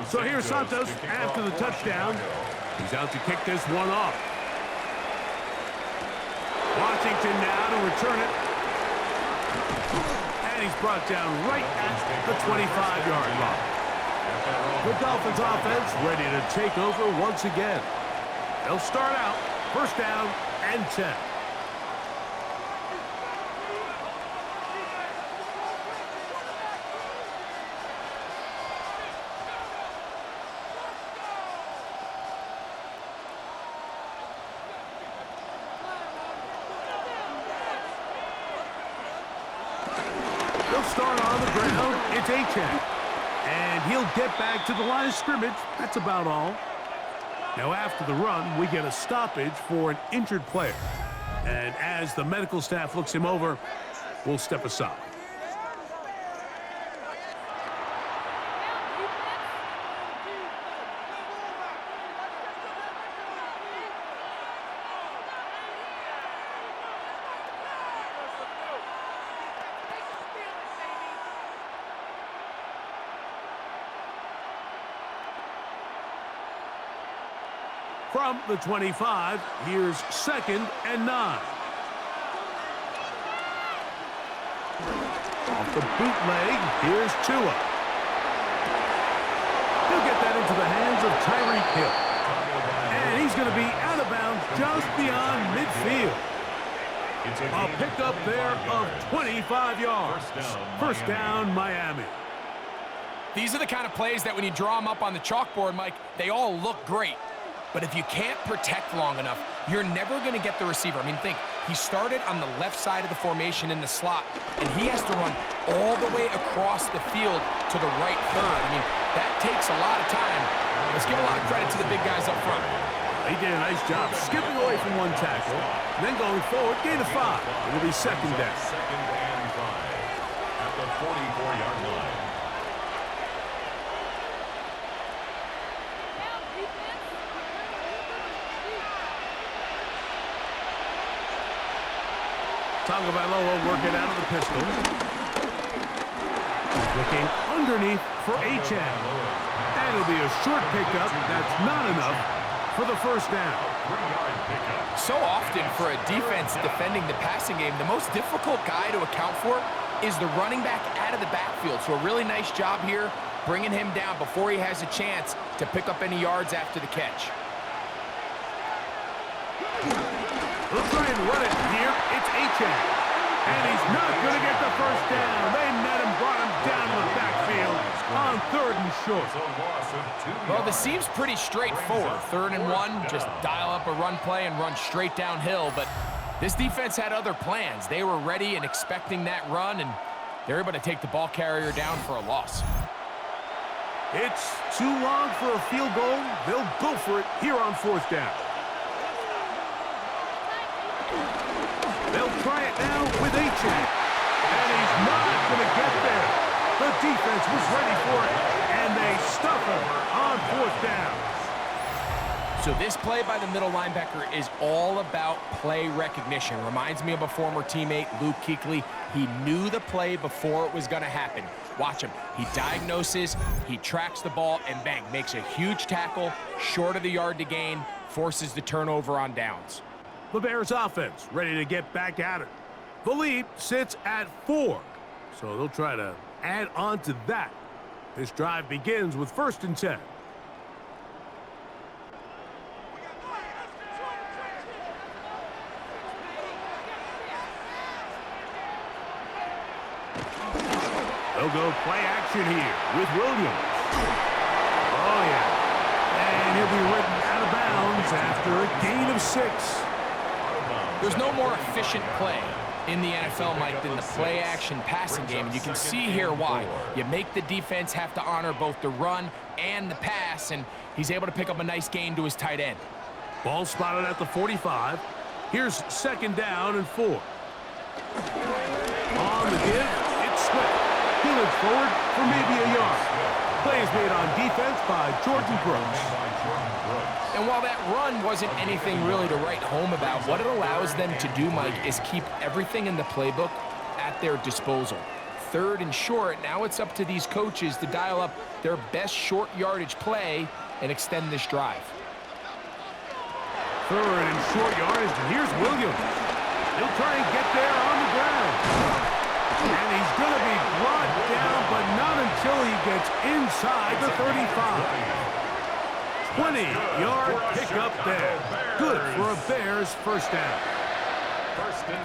So here's Santos after the touchdown. He's out to kick this one off. Washington now to return it. And he's brought down right at the 25-yard line. The Dolphins offense ready to take over once again. They'll start out first down and 10. Start on the ground, it's Achane. And he'll get back to the line of scrimmage. That's about all. Now after the run, we get a stoppage for an injured player. And as the medical staff looks him over, we'll step aside. From the 25, here's 2nd and 9. Off the bootleg, here's Tua. He'll get that into the hands of Tyreek Hill. And he's going to be out of bounds just beyond midfield. A pickup there of 25 yards. First down, Miami. These are the kind of plays that when you draw them up on the chalkboard, Mike, they all look great. But if you can't protect long enough, you're never going to get the receiver. I mean, think, he started on the left side of the formation in the slot, and he has to run all the way across the field to the right third. I mean, that takes a lot of time. Let's give a lot of credit to the big guys up front. He did a nice job skipping away from one tackle, and then going forward, gain of 5. It'll be 2nd down. 2nd and 5 at the 44-yard line. Tagovailoa working out of the pistol. Looking underneath for Achane. And it'll be a short pickup. That's not enough for the first down. So often for a defense defending the passing game, the most difficult guy to account for is the running back out of the backfield. So a really nice job here bringing him down before he has a chance to pick up any yards after the catch. They'll try and run it here. It's Achane. And he's not going to get the first down. They met him, brought him down to the backfield on 3rd and short. Well, this seems pretty straightforward. 3rd and 1, just dial up a run play and run straight downhill. But this defense had other plans. They were ready and expecting that run, and they're able to take the ball carrier down for a loss. It's too long for a field goal. They'll go for it here on 4th down. They'll try it now with H.A. And he's not going to get there. The defense was ready for it, and they stuff him on 4th down. So this play by the middle linebacker is all about play recognition. Reminds me of a former teammate, Luke Kuechly. He knew the play before it was going to happen. Watch him. He diagnoses, he tracks the ball, and bang, makes a huge tackle, short of the yard to gain, forces the turnover on downs. The Bears offense ready to get back at it. The lead sits at 4, so they'll try to add on to that. This drive begins with 1st and 10. They'll go play action here with Williams. Oh, yeah. And he'll be ridden out of bounds after a gain of 6. There's no more efficient play in the NFL, Mike, than the play-action passing game. And you can see here why. You make the defense have to honor both the run and the pass, and he's able to pick up a nice gain to his tight end. Ball spotted at the 45. Here's 2nd down and 4. On the give, it's Swift. He looks forward for maybe a yard. Play is made on defense by Jordan Brooks. And while that run wasn't anything really to write home about, what it allows them to do, Mike, is keep everything in the playbook at their disposal. 3rd and short, now it's up to these coaches to dial up their best short yardage play and extend this drive. 3rd and short yardage, and here's Williams. He'll try and get there on the ground. And he's going to be brought down, but not until he gets inside the 35. 20-yard pickup there. Good for a Bears 1st down.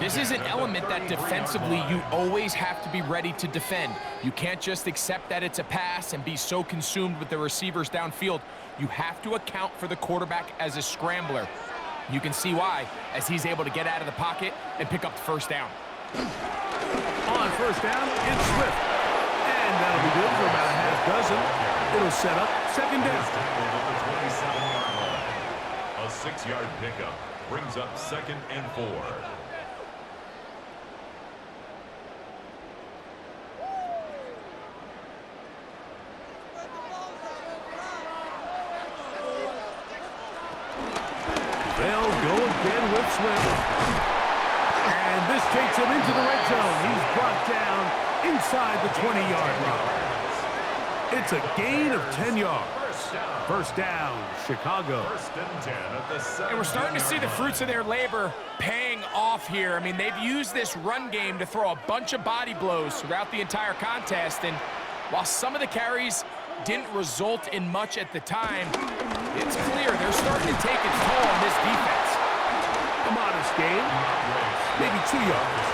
This is an element that defensively you always have to be ready to defend. You can't just accept that it's a pass and be so consumed with the receivers downfield. You have to account for the quarterback as a scrambler. You can see why, as he's able to get out of the pocket and pick up the 1st down. On 1st down, it's Swift. And that'll be good for about a half dozen. It'll set up 2nd down. A 6-yard pickup brings up 2nd and 4. They'll go again with Swift. And this takes him into the red zone. He's brought down inside the 20-yard line. It's a gain of 10 yards. 1st down, Chicago. 1st and 10 at the 7. And we're starting to see the fruits of their labor paying off here. I mean, they've used this run game to throw a bunch of body blows throughout the entire contest. And while some of the carries didn't result in much at the time, it's clear they're starting to take its toll on this defense. A modest gain, maybe 2 yards.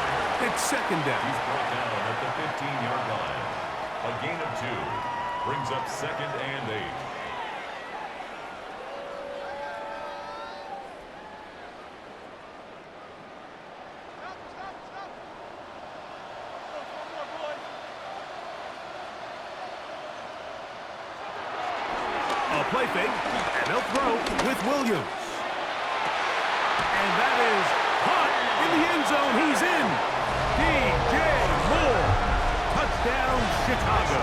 It's 2nd down. He's brought down at the 15-yard line. A gain of 2 brings up 2nd and 8. A play fake, and they'll throw with Williams. And that is caught in the end zone. He's in. DJ Moore. Touchdown, Chicago.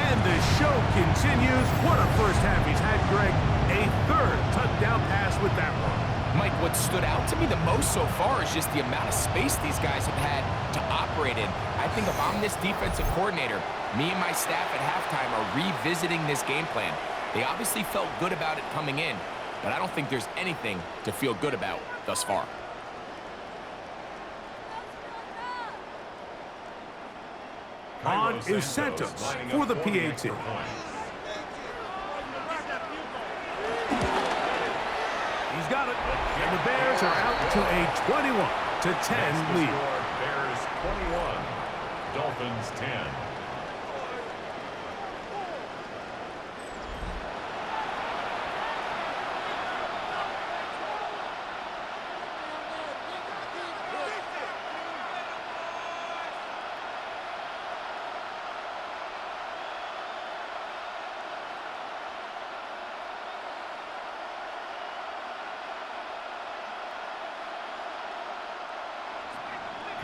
And the show continues. What a 1st half he's had, Greg. A 3rd touchdown pass with that one. Mike, what stood out to me the most so far is just the amount of space these guys have had to operate in. I think if I'm this defensive coordinator, me and my staff at halftime are revisiting this game plan. They obviously felt good about it coming in, but I don't think there's anything to feel good about thus far. On is Santos for the PAT. He's got it. And the Bears are out to a 21-10 lead. Bears 21, Dolphins 10.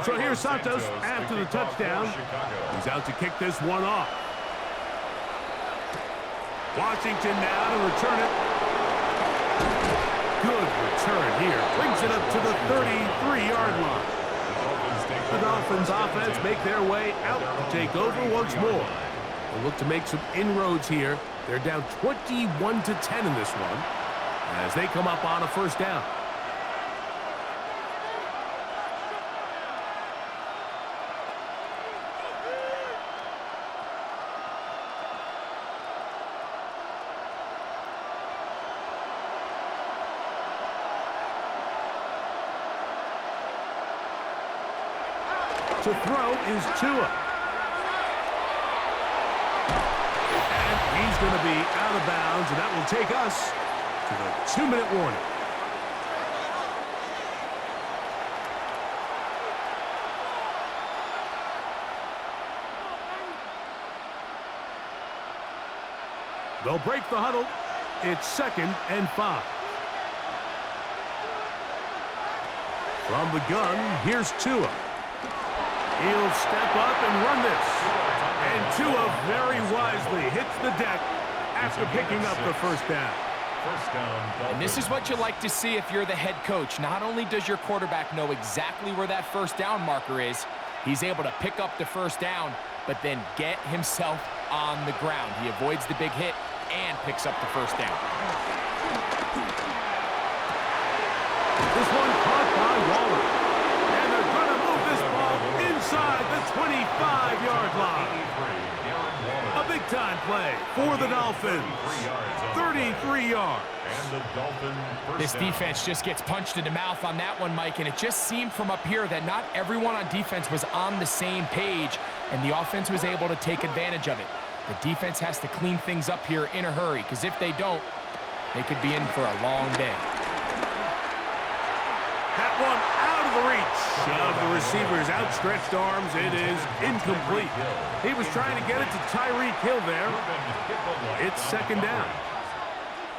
So here's Santos after the touchdown. He's out to kick this one off. Washington now to return it. Good return here. Brings it up to the 33-yard line. The Dolphins offense make their way out to take over once more. They'll look to make some inroads here. They're down 21-10 in this one as they come up on a first down. To throw is Tua. And he's going to be out of bounds, and that will take us to the 2-minute warning. They'll break the huddle. It's 2nd and 5. From the gun, here's Tua. He'll step up and run this. And Tua very wisely hits the deck after picking up the first down. And this is what you like to see if you're the head coach. Not only does your quarterback know exactly where that first down marker is, he's able to pick up the first down, but then get himself on the ground. He avoids the big hit and picks up the first down. This one caught by Waller. And they're going to move this ball inside the 25-yard line. A big-time play for the Dolphins. 33 yards. This defense just gets punched in the mouth on that one, Mike, and it just seemed from up here that not everyone on defense was on the same page, and the offense was able to take advantage of it. The defense has to clean things up here in a hurry, because if they don't, they could be in for a long day. That one out of the reach of the receiver's outstretched arms. It is incomplete. He was trying to get it to Tyreek Hill there. It's 2nd down.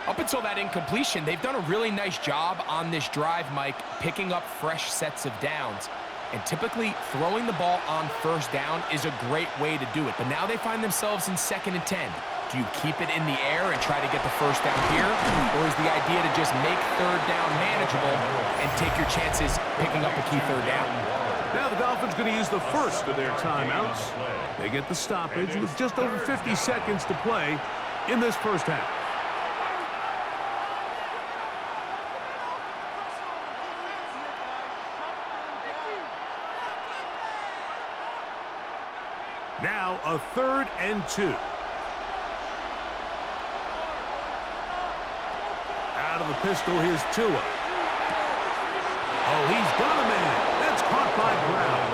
Up until that incompletion, they've done a really nice job on this drive, Mike, picking up fresh sets of downs. And typically, throwing the ball on first down is a great way to do it. But now they find themselves in 2nd and 10. Do you keep it in the air and try to get the first down here? Or is the idea to just make 3rd down manageable and take your chances picking up a key 3rd down? Now the Dolphins going to use the first of their timeouts. They get the stoppage with just over 50 seconds to play in this first half. Now a 3rd and 2. Out of the pistol, here's Tua. Oh, he's got a man. That's caught by Brown.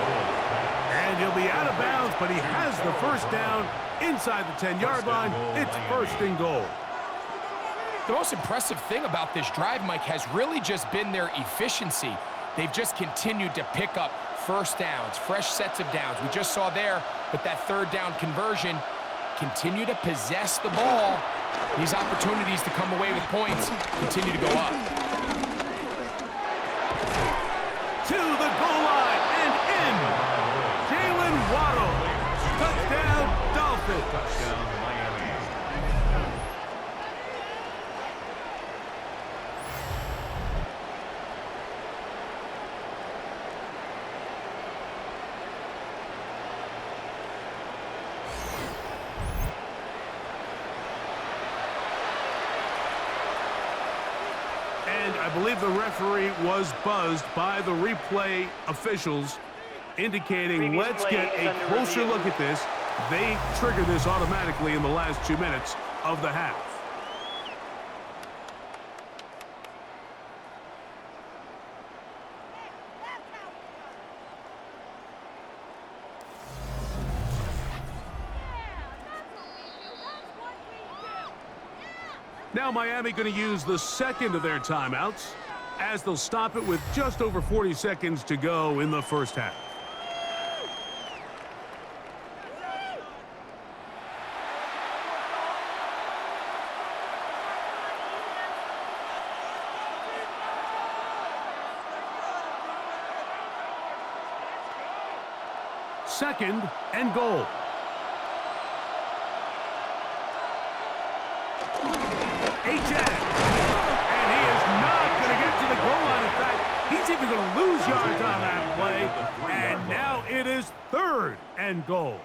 And he'll be out of bounds, but he has the first down inside the 10-yard line. It's 1st and goal. The most impressive thing about this drive, Mike, has really just been their efficiency. They've just continued to pick up first downs, fresh sets of downs. We just saw there with that 3rd down conversion, continue to possess the ball. These opportunities to come away with points continue to go up. To the goal line and in. Jalen Waddle. Touchdown, Dolphins. Touchdown, Miami. And I believe the referee was buzzed by the replay officials, indicating Previous let's play get is a under closer review. look at this. They trigger this automatically in the last 2 minutes of the half. Now Miami going to use the 2nd of their timeouts as they'll stop it with just over 40 seconds to go in the first half. 2nd and goal. HN. And he is not going to get to the goal line. In fact, he's even going to lose yards on that play. And now it is 3rd and goal.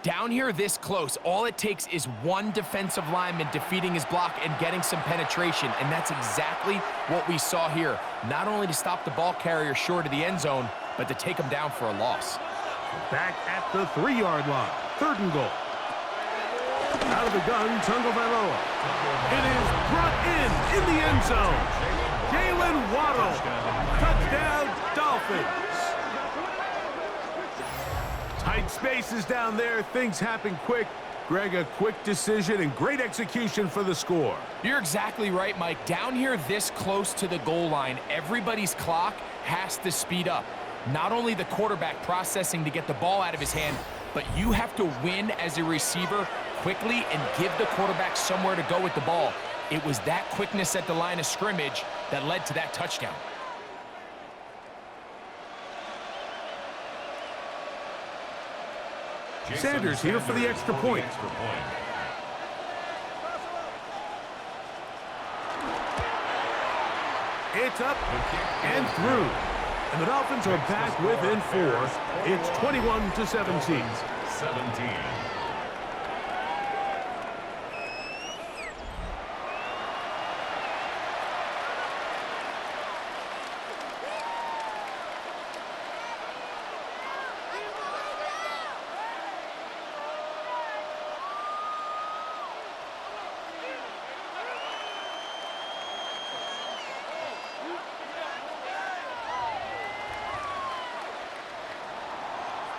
Down here this close, all it takes is one defensive lineman defeating his block and getting some penetration, and that's exactly what we saw here. Not only to stop the ball carrier short of the end zone, but to take him down for a loss. Back at the 3-yard line, 3rd and goal. Out of the gun, Tungavailoa. It is brought in the end zone. Jalen Waddle. Touchdown, Dolphins. Tight spaces down there. Things happen quick. Greg, a quick decision and great execution for the score. You're exactly right, Mike. Down here this close to the goal line, everybody's clock has to speed up. Not only the quarterback processing to get the ball out of his hand, but you have to win as a receiver quickly and give the quarterback somewhere to go with the ball. It was that quickness at the line of scrimmage that led to that touchdown. Sanders here for the extra point. It's up and through. And the Dolphins are back within 4. It's 21-17. 17.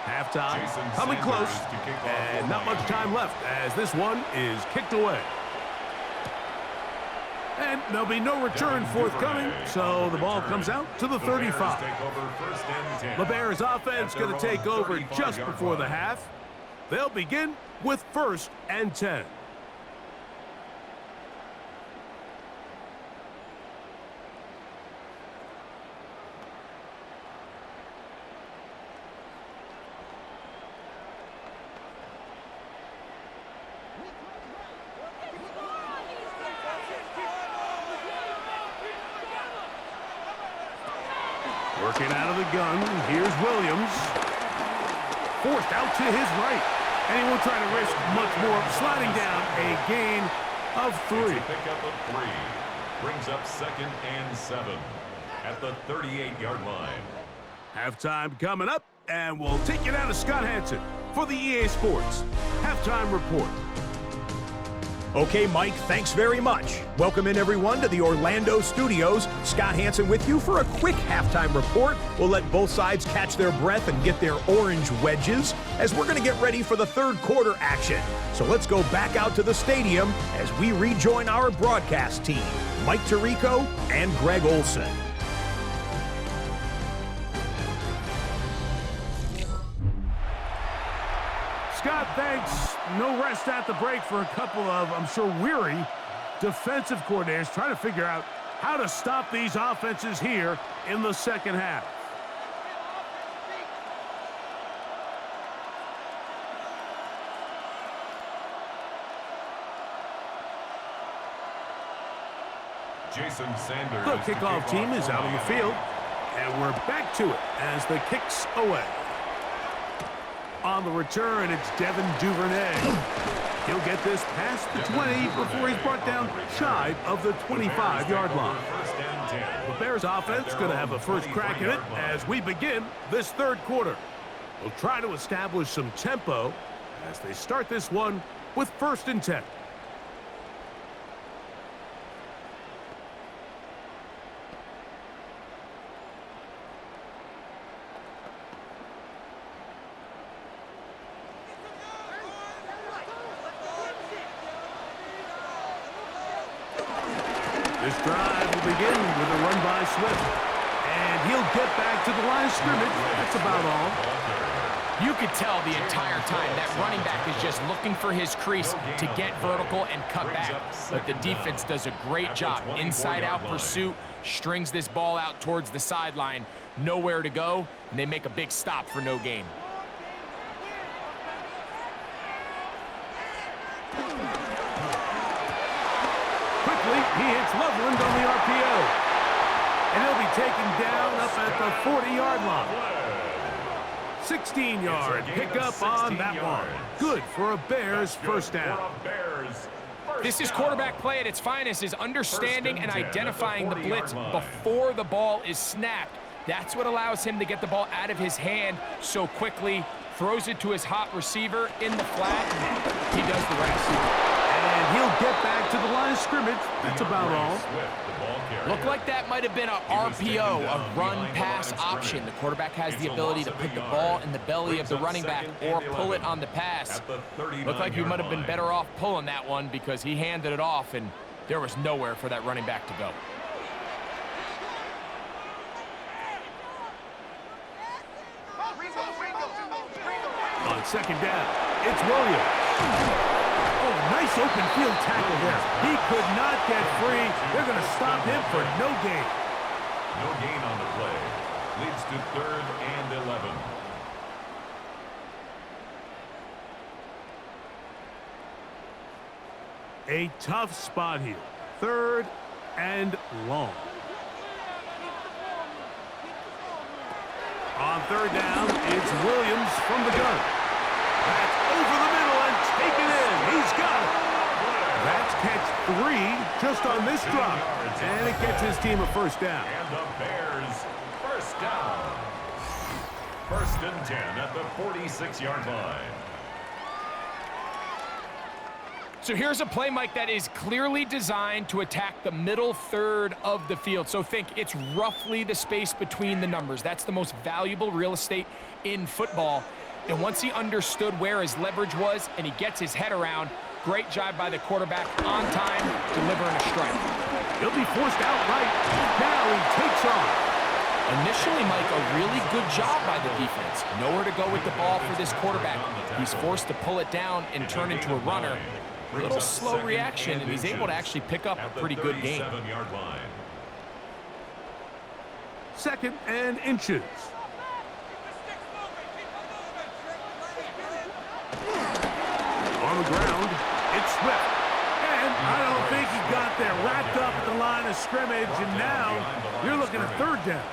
Halftime coming close, and not much time left as this one is kicked away. And there'll be no return forthcoming, so the ball comes out to the 35. The Bears offense going to take over just before the half. They'll begin with 1st and 10. Working out of the gun, here's Williams. Forced out to his right. And he won't try to risk much more, sliding down a gain of 3. It's a pickup of 3. Brings up 2nd and 7 at the 38-yard line. Halftime coming up, and we'll take you down to Scott Hansen for the EA Sports Halftime Report. Okay, Mike, thanks very much. Welcome in, everyone, to the Orlando studios. Scott Hansen with you for a quick halftime report. We'll let both sides catch their breath and get their orange wedges as we're going to get ready for the 3rd quarter action. So let's go back out to the stadium as we rejoin our broadcast team, Mike Tirico and Greg Olson. Scott, thanks. No rest at the break for a couple of, I'm sure, weary defensive coordinators trying to figure out how to stop these offenses here in the 2nd half. Jason Sanders. The kickoff team is out on the field, and we're back to it as the kick's away. On the return, it's Devin Duvernay. He'll get this past the 20 before he's brought down shy of the 25-yard line. The Bears offense going to have a first crack at it as we begin this 3rd quarter. We'll try to establish some tempo as they start this one with 1st and 10. This drive will begin with a run by Swift. And he'll get back to the line of scrimmage. That's about all. You could tell the entire time that running back is just looking for his crease to get vertical and cut back. But the defense does a great job. Inside-out pursuit, strings this ball out towards the sideline. Nowhere to go, and they make a big stop for no gain. Eventually, he hits Loveland on the RPO. And he'll be taken down up at the 40-yard line. 16-yard pickup on that one. Good for a Bears first down. This is quarterback play at its finest, is understanding and identifying the blitz before the ball is snapped. That's what allows him to get the ball out of his hand so quickly, throws it to his hot receiver in the flat, and he does the rest. And he'll get back to the line of scrimmage. That's about all. Looked like that might have been a RPO, a run-pass option. The quarterback has the ability to put the ball in the belly of the running back or pull it on the pass. Looked like he might have been better off pulling that one because he handed it off, and there was nowhere for that running back to go. On second down, it's Williams. Oh, nice open field tackle there. He could not get free. They're going to stop him for no gain. No gain on the play. Leads to 3rd and 11. A tough spot here. 3rd and long. On 3rd down, it's Williams from the gun. That's over the middle and taken in. He's got it. That's catch 3 just on this drop. And it gets his team a first down. And the Bears first down. 1st and 10 at the 46-yard line. So here's a play, Mike, that is clearly designed to attack the middle 3rd of the field. So think it's roughly the space between the numbers. That's the most valuable real estate in football. And once he understood where his leverage was and he gets his head around, great job by the quarterback on time, delivering a strike. He'll be forced out right. Now he takes off. Initially, Mike, a really good job by the defense. Nowhere to go with the ball for this quarterback. He's forced to pull it down and turn into a runner. A little slow reaction, and he's able to actually pick up a pretty good gain. 37-yard line. 2nd and inches. On the ground, it's Swift. And I don't think he got there. Wrapped up at the line of scrimmage, and now you're looking at 3rd down.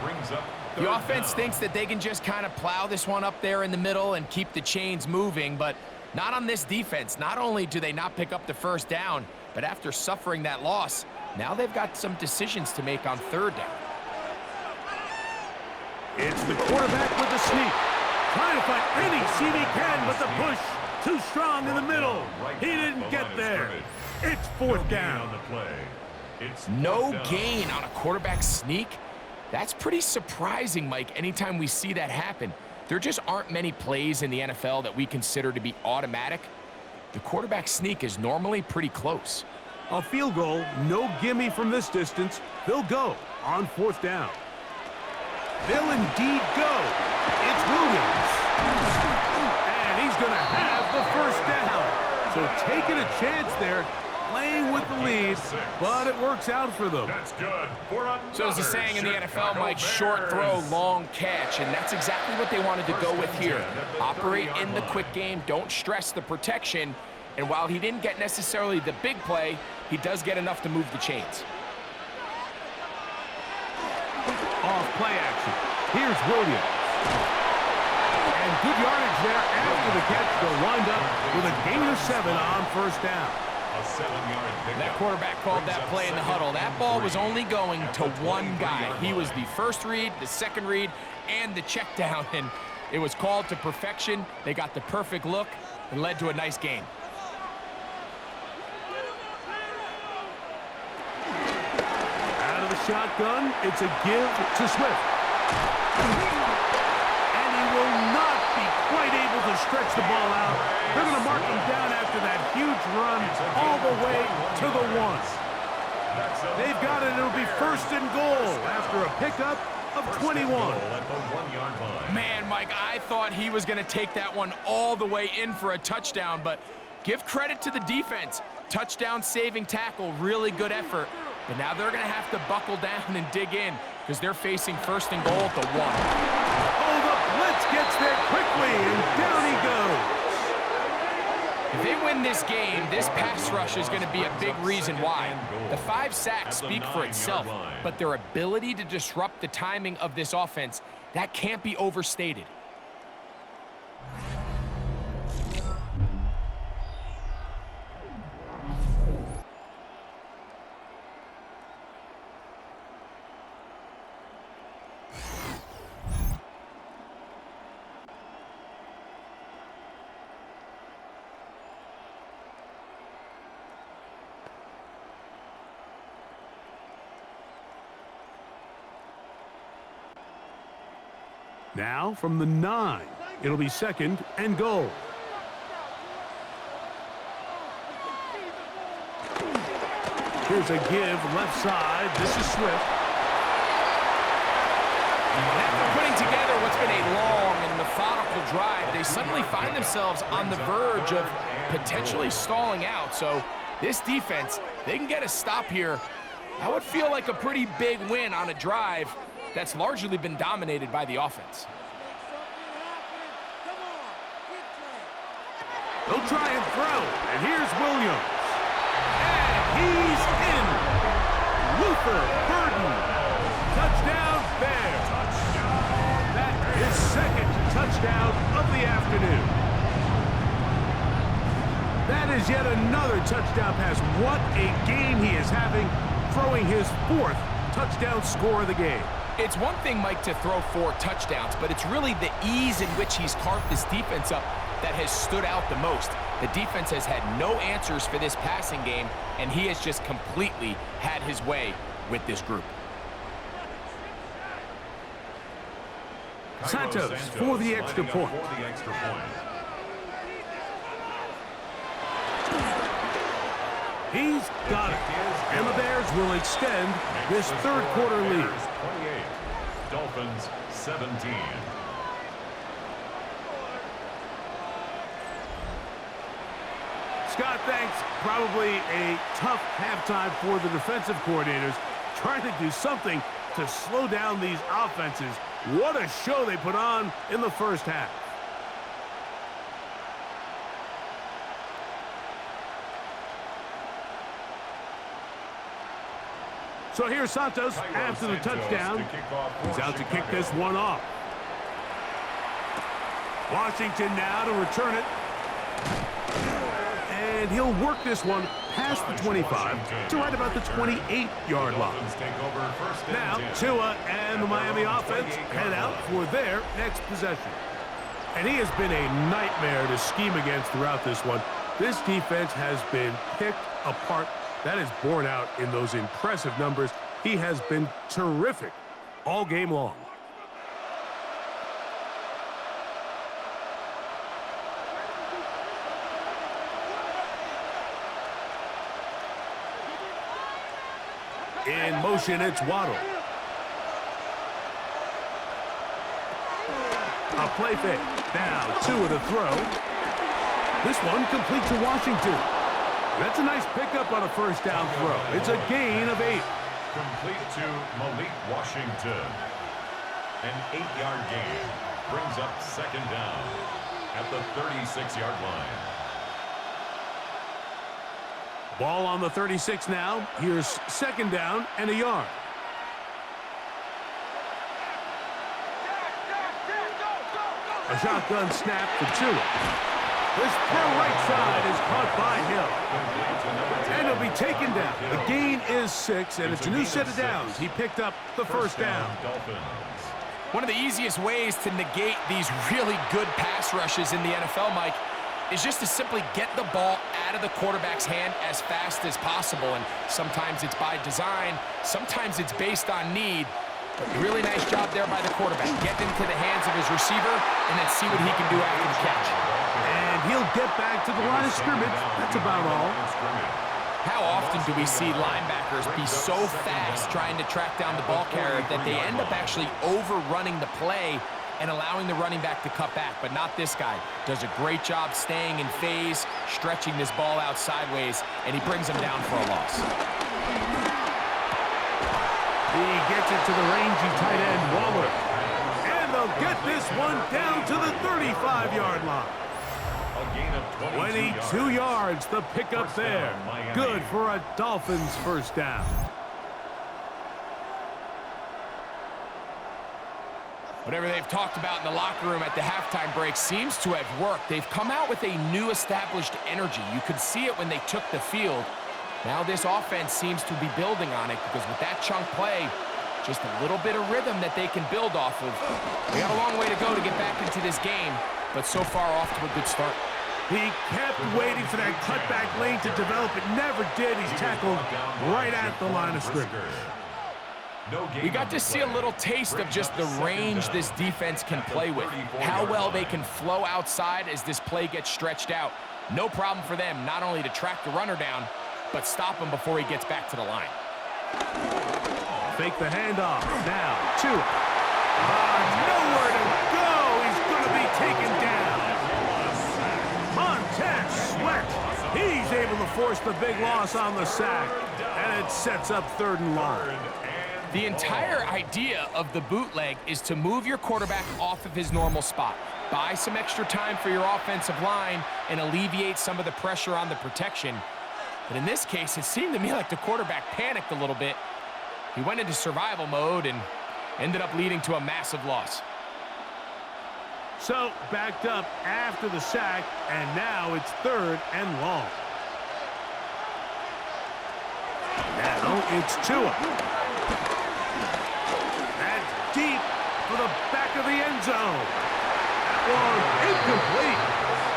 Brings up The offense thinks that they can just kind of plow this one up there in the middle and keep the chains moving, but not on this defense. Not only do they not pick up the first down, but after suffering that loss, now they've got some decisions to make on 3rd down. It's the quarterback with the sneak. Trying to find any seam he can, but the push too strong in the middle. He didn't get there. It's 4th down. No gain on a quarterback sneak. That's pretty surprising, Mike, anytime we see that happen. There just aren't many plays in the NFL that we consider to be automatic. The quarterback sneak is normally pretty close. A field goal, no gimme from this distance. They'll go on 4th down. They'll indeed go. It's Williams. And he's going to have the first down. So taking a chance there, playing with the lead, but it works out for them. That's good. So as the saying in the NFL, Mike, short throw, long catch, and that's exactly what they wanted to go with here. Operate in the quick game, don't stress the protection, and while he didn't get necessarily the big play, he does get enough to move the chains. Off play action. Here's Williams. And good yardage there after the catch. They'll wind up with a gain of 7 on 1st down. That quarterback called that play in the huddle. That ball was only going to one guy. He was the first read, the second read, and the check down, and it was called to perfection. They got the perfect look and led to a nice game. Out of the shotgun, it's a give to Swift. And he will not be quite able to stretch the ball out. They're going to mark him down after that huge run all the way to the 1. They've got it. It'll be 1st and goal after a pickup of 21. Man, Mike, I thought he was going to take that one all the way in for a touchdown, but give credit to the defense. Touchdown saving tackle, really good effort. But now they're going to have to buckle down and dig in because they're facing 1st and goal at the 1. Oh, the blitz gets there quickly, and down he goes. If they win this game, this pass rush is going to be a big reason why. The 5 sacks speak for itself, but their ability to disrupt the timing of this offense, that can't be overstated. Now from the 9, it'll be 2nd and goal. Here's a give left side. This is Swift. After putting together what's been a long and methodical drive, they suddenly find themselves on the verge of potentially stalling out. So this defense, they can get a stop here. That would feel like a pretty big win on a drive that's largely been dominated by the offense. They'll try and throw, and here's Williams. And he's in. Luther Burden. Touchdown, Bear. That is 2nd touchdown of the afternoon. That is yet another touchdown pass. What a game he is having, throwing his 4th touchdown score of the game. It's one thing, Mike, to throw 4 touchdowns, but it's really the ease in which he's carved this defense up that has stood out the most. The defense has had no answers for this passing game, and he has just completely had his way with this group. Santos for the extra point. He's got it. And the Bears will extend this 3rd quarter lead. 28, Dolphins 17. Scott, thanks. Probably a tough halftime for the defensive coordinators, trying to do something to slow down these offenses. What a show they put on in the first half. So here's Santos after the touchdown. He's out to kick this one off. Washington now to return it. And he'll work this one past the 25 to right about the 28-yard line. Now, Tua and the Miami offense head out for their next possession. And he has been a nightmare to scheme against throughout this one. This defense has been picked apart. That is borne out in those impressive numbers. He has been terrific all game long. In motion, it's Waddle. A play fake. Now, Tua to throw. This one complete to Washington. That's a nice pickup on a first down throw. It's a gain of 8. Complete to Malik Washington. An 8-yard gain brings up 2nd down at the 36-yard line. Ball on the 36 now. Here's 2nd down and a yard. A shotgun snap for Tua. This throw right side is caught by Hill. And he'll be taken down. The gain is 6, and it's a new set of downs. He picked up the first down. One of the easiest ways to negate these really good pass rushes in the NFL, Mike, is just to simply get the ball out of the quarterback's hand as fast as possible. And sometimes it's by design, sometimes it's based on need. But really nice job there by the quarterback. Get into the hands of his receiver and then see what he can do after the catch. And he'll get back to the line of scrimmage. That's about all. How often do we see linebackers be so fast trying to track down the ball carrier that they end up actually overrunning the play and allowing the running back to cut back? But not this guy. Does a great job staying in phase, stretching this ball out sideways, and he brings him down for a loss. He gets it to the rangy tight end, Waller. And they'll get this one down to the 35-yard line. A gain of 22 yards, the pickup First there. down, Miami. Good for a Dolphins first down. Whatever they've talked about in the locker room at the halftime break seems to have worked. They've come out with a new established energy. You could see it when they took the field. Now this offense seems to be building on it because with that chunk play, just a little bit of rhythm that they can build off of. They got a long way to go to get back into this game, but so far off to a good start. He kept waiting for that cutback lane to develop. It never did. He's tackled right at the line of scrimmage. We got to see a little taste of just the range this defense can play with. How well they can flow outside as this play gets stretched out. No problem for them not only to track the runner down, but stop him before he gets back to the line. Fake the handoff. Now, Tua. Nowhere to go. He's going to be taken down. Montez Sweat. He's able to force the big loss on the sack, and it sets up 3rd and long. The entire idea of the bootleg is to move your quarterback off of his normal spot. Buy some extra time for your offensive line and alleviate some of the pressure on the protection. But in this case, it seemed to me like the quarterback panicked a little bit. He went into survival mode and ended up leading to a massive loss. So, backed up after the sack, and now it's 3rd and long. Now it's Tua. That's deep for the back of the end zone. That one incomplete.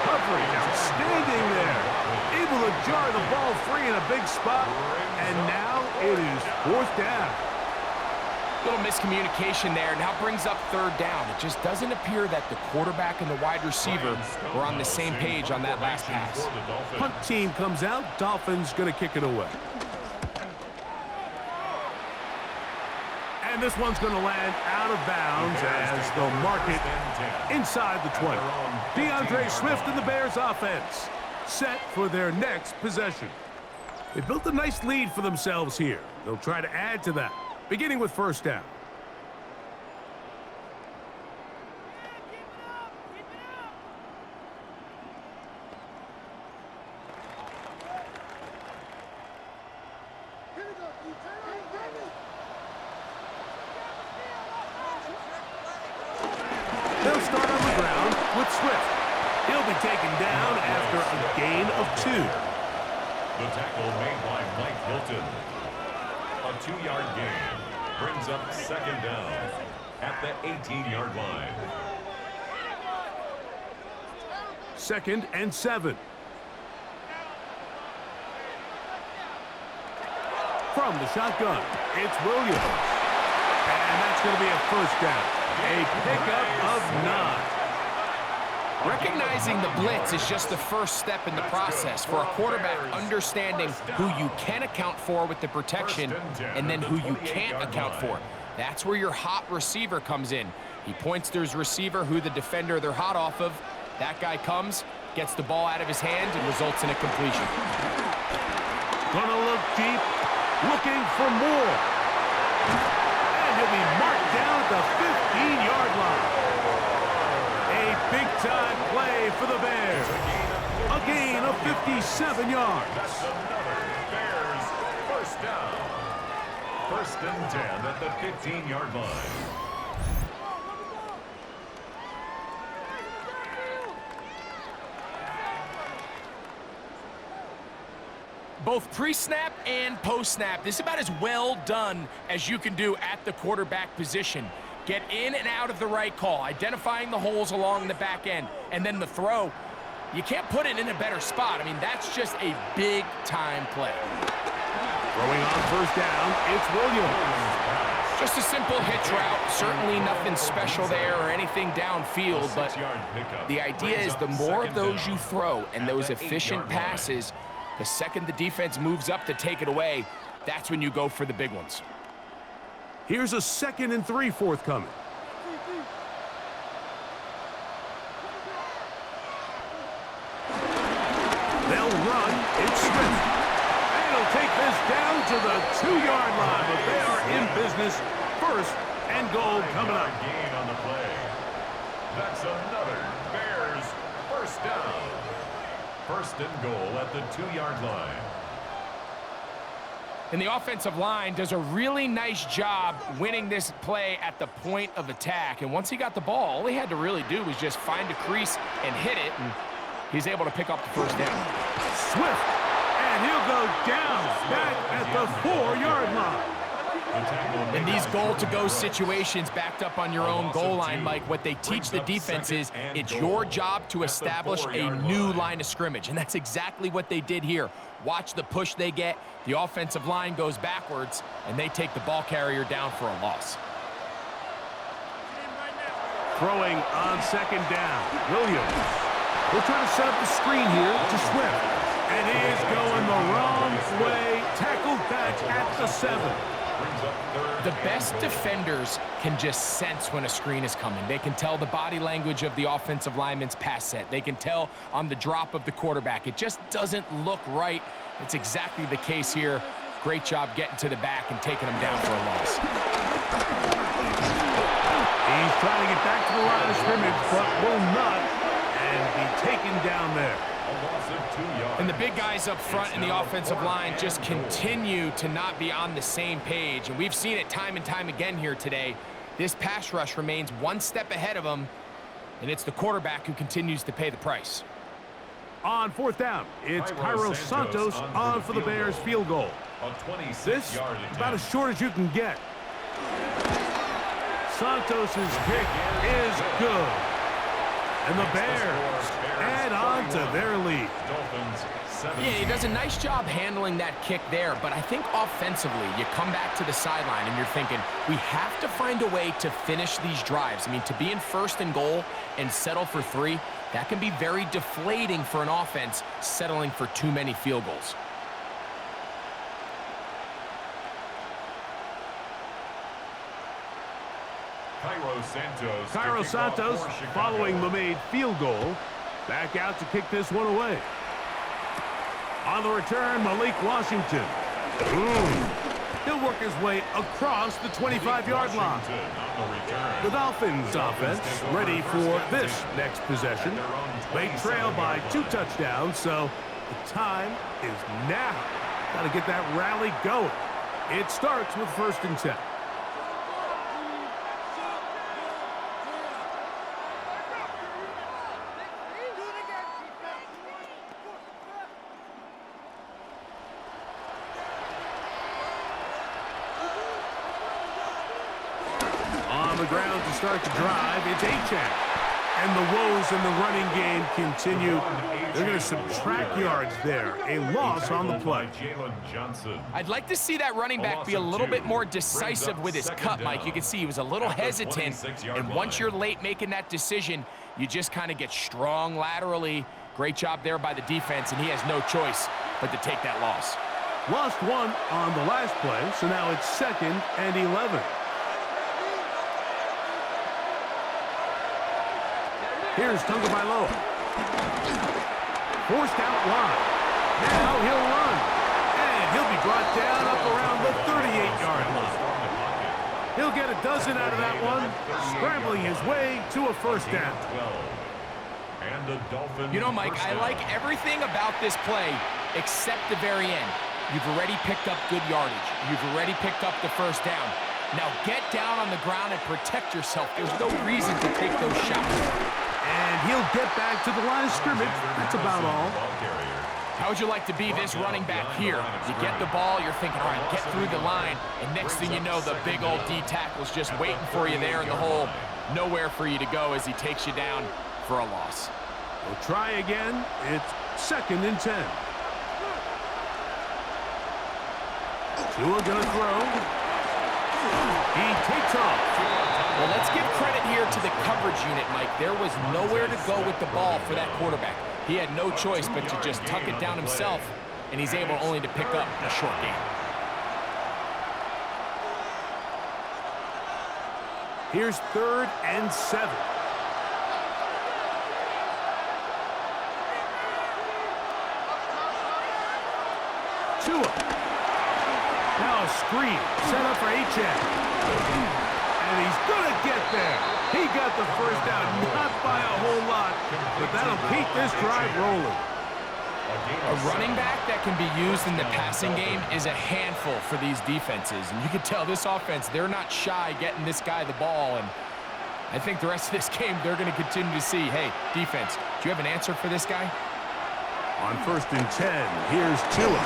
Coverage outstanding there. Able to jar the ball free in a big spot, and now it is 4th down. Little miscommunication there. Now brings up 3rd down. It just doesn't appear that the quarterback and the wide receiver were on the same page on that last pass. Punt team comes out. Dolphins going to kick it away. And this one's going to land out of bounds as they'll mark it inside the 20. DeAndre Swift and the Bears offense set for their next possession. They built a nice lead for themselves here. They'll try to add to that, beginning with 1st down. They'll start on the ground with Swift. He'll be taken down after a gain of 2. The tackle made by Mike Hilton. A 2-yard gain brings up 2nd down at the 18-yard line. 2nd and 7. From the shotgun, it's Williams. And that's going to be a 1st down. A pickup of 9. Recognizing the blitz is just the first step in the process for a quarterback understanding who you can account for with the protection and then who you can't account for. That's where your hot receiver comes in. He points to his receiver who the defender they're hot off of. That guy comes, gets the ball out of his hand, and results in a completion. Gonna look deep, looking for more. And he'll be marked down at the 15-yard line. A big-time play for the Bears. A gain of 57 yards. That's another Bears 1st down. 1st and 10 at the 15-yard line. Both pre-snap and post-snap, this is about as well done as you can do at the quarterback position. Get in and out of the right call, identifying the holes along the back end, and then the throw. You can't put it in a better spot. I mean, that's just a big-time play. Throwing on 1st down, it's Williams. Just a simple hitch route. Certainly nothing special there or anything downfield, but the idea is the more of those you throw and those efficient passes, the second the defense moves up to take it away, that's when you go for the big ones. Here's a 2nd and 3 forthcoming. They'll run. It's Swift. And he'll take this down to the 2-yard line, but they are in business. 1st and goal coming up. Gain on the play. That's another Bears 1st down. First and goal at the 2-yard line. And the offensive line does a really nice job winning this play at the point of attack. And once he got the ball, all he had to really do was just find a crease and hit it. And he's able to pick up the first down. Swift, and he'll go down back at the 4-yard line. In these goal-to-go situations backed up on your own goal line, Mike, what they teach the defense is it's your job to establish a new line of scrimmage. And that's exactly what they did here. Watch the push they get. The offensive line goes backwards, and they take the ball carrier down for a loss. Throwing on second down, Williams. We'll try to set up the screen here to Swift. And he is going the wrong way. Tackled back at the 7. The best defenders can just sense when a screen is coming. They can tell the body language of the offensive lineman's pass set. They can tell on the drop of the quarterback. It just doesn't look right. It's exactly the case here. Great job getting to the back and taking him down for a loss. He's trying to get back to the line of scrimmage, but will not, and be taken down there. And the big guys up front in the offensive line just continue to not be on the same page. And we've seen it time and time again here today. This pass rush remains one step ahead of them, and it's the quarterback who continues to pay the price. On fourth down, it's Cairo Santos on for the Bears field goal. This about as short as you can get. Santos's kick is good. And the Bears add on to their lead. Yeah, he does a nice job handling that kick there, but I think offensively, you come back to the sideline and you're thinking, we have to find a way to finish these drives. I mean, to be in first and goal and settle for 3, that can be very deflating for an offense settling for too many field goals. Cairo Santos, following the made field goal, back out to kick this one away. On the return, Malik Washington. He'll work his way across the 25-yard line. The Dolphins offense ready for this next possession. They trail by 2 touchdowns, so the time is now. Got to get that rally going. It starts with 1st and 10. On the ground to start the drive, it's Achane. And the woes in the running game continue. They're going to subtract yards there. A loss on the play. I'd like to see that running back be a little bit more decisive with his cut, Mike. You can see he was a little hesitant. And once you're late making that decision, you just kind of get strong laterally. Great job there by the defense, and he has no choice but to take that loss. Lost 1 on the last play, so now it's 2nd and 11. Here's Tagovailoa. Forced out wide. Now he'll run. And he'll be brought down up around the 38-yard line. He'll get a dozen out of that one, scrambling his way to a first down. You know, Mike, I like everything about this play except the very end. You've already picked up good yardage. You've already picked up the first down. Now get down on the ground and protect yourself. There's no reason to take those shots. And he'll get back to the line of scrimmage. That's about all. How would you like to be this running back here? You get the ball, you're thinking, all right, get through the line, and next thing you know, the big old D tackle's just waiting for you there in the hole. Nowhere for you to go as he takes you down for a loss. We'll try again. It's 2nd and 10. Tua gonna throw. He takes off. Well, let's give credit here to the coverage unit, Mike. There was nowhere to go with the ball for that quarterback. He had no choice but to just tuck it down himself, and he's able only to pick up a short gain. Here's 3rd and 7. Tua. Now a screen set up for Achane. And he's going to get there. He got the first down, not by a whole lot, but that'll keep this drive rolling. A running back that can be used in the passing game is a handful for these defenses. And you can tell this offense, they're not shy getting this guy the ball. And I think the rest of this game, they're going to continue to see, hey, defense, do you have an answer for this guy? On 1st and 10, here's Tua.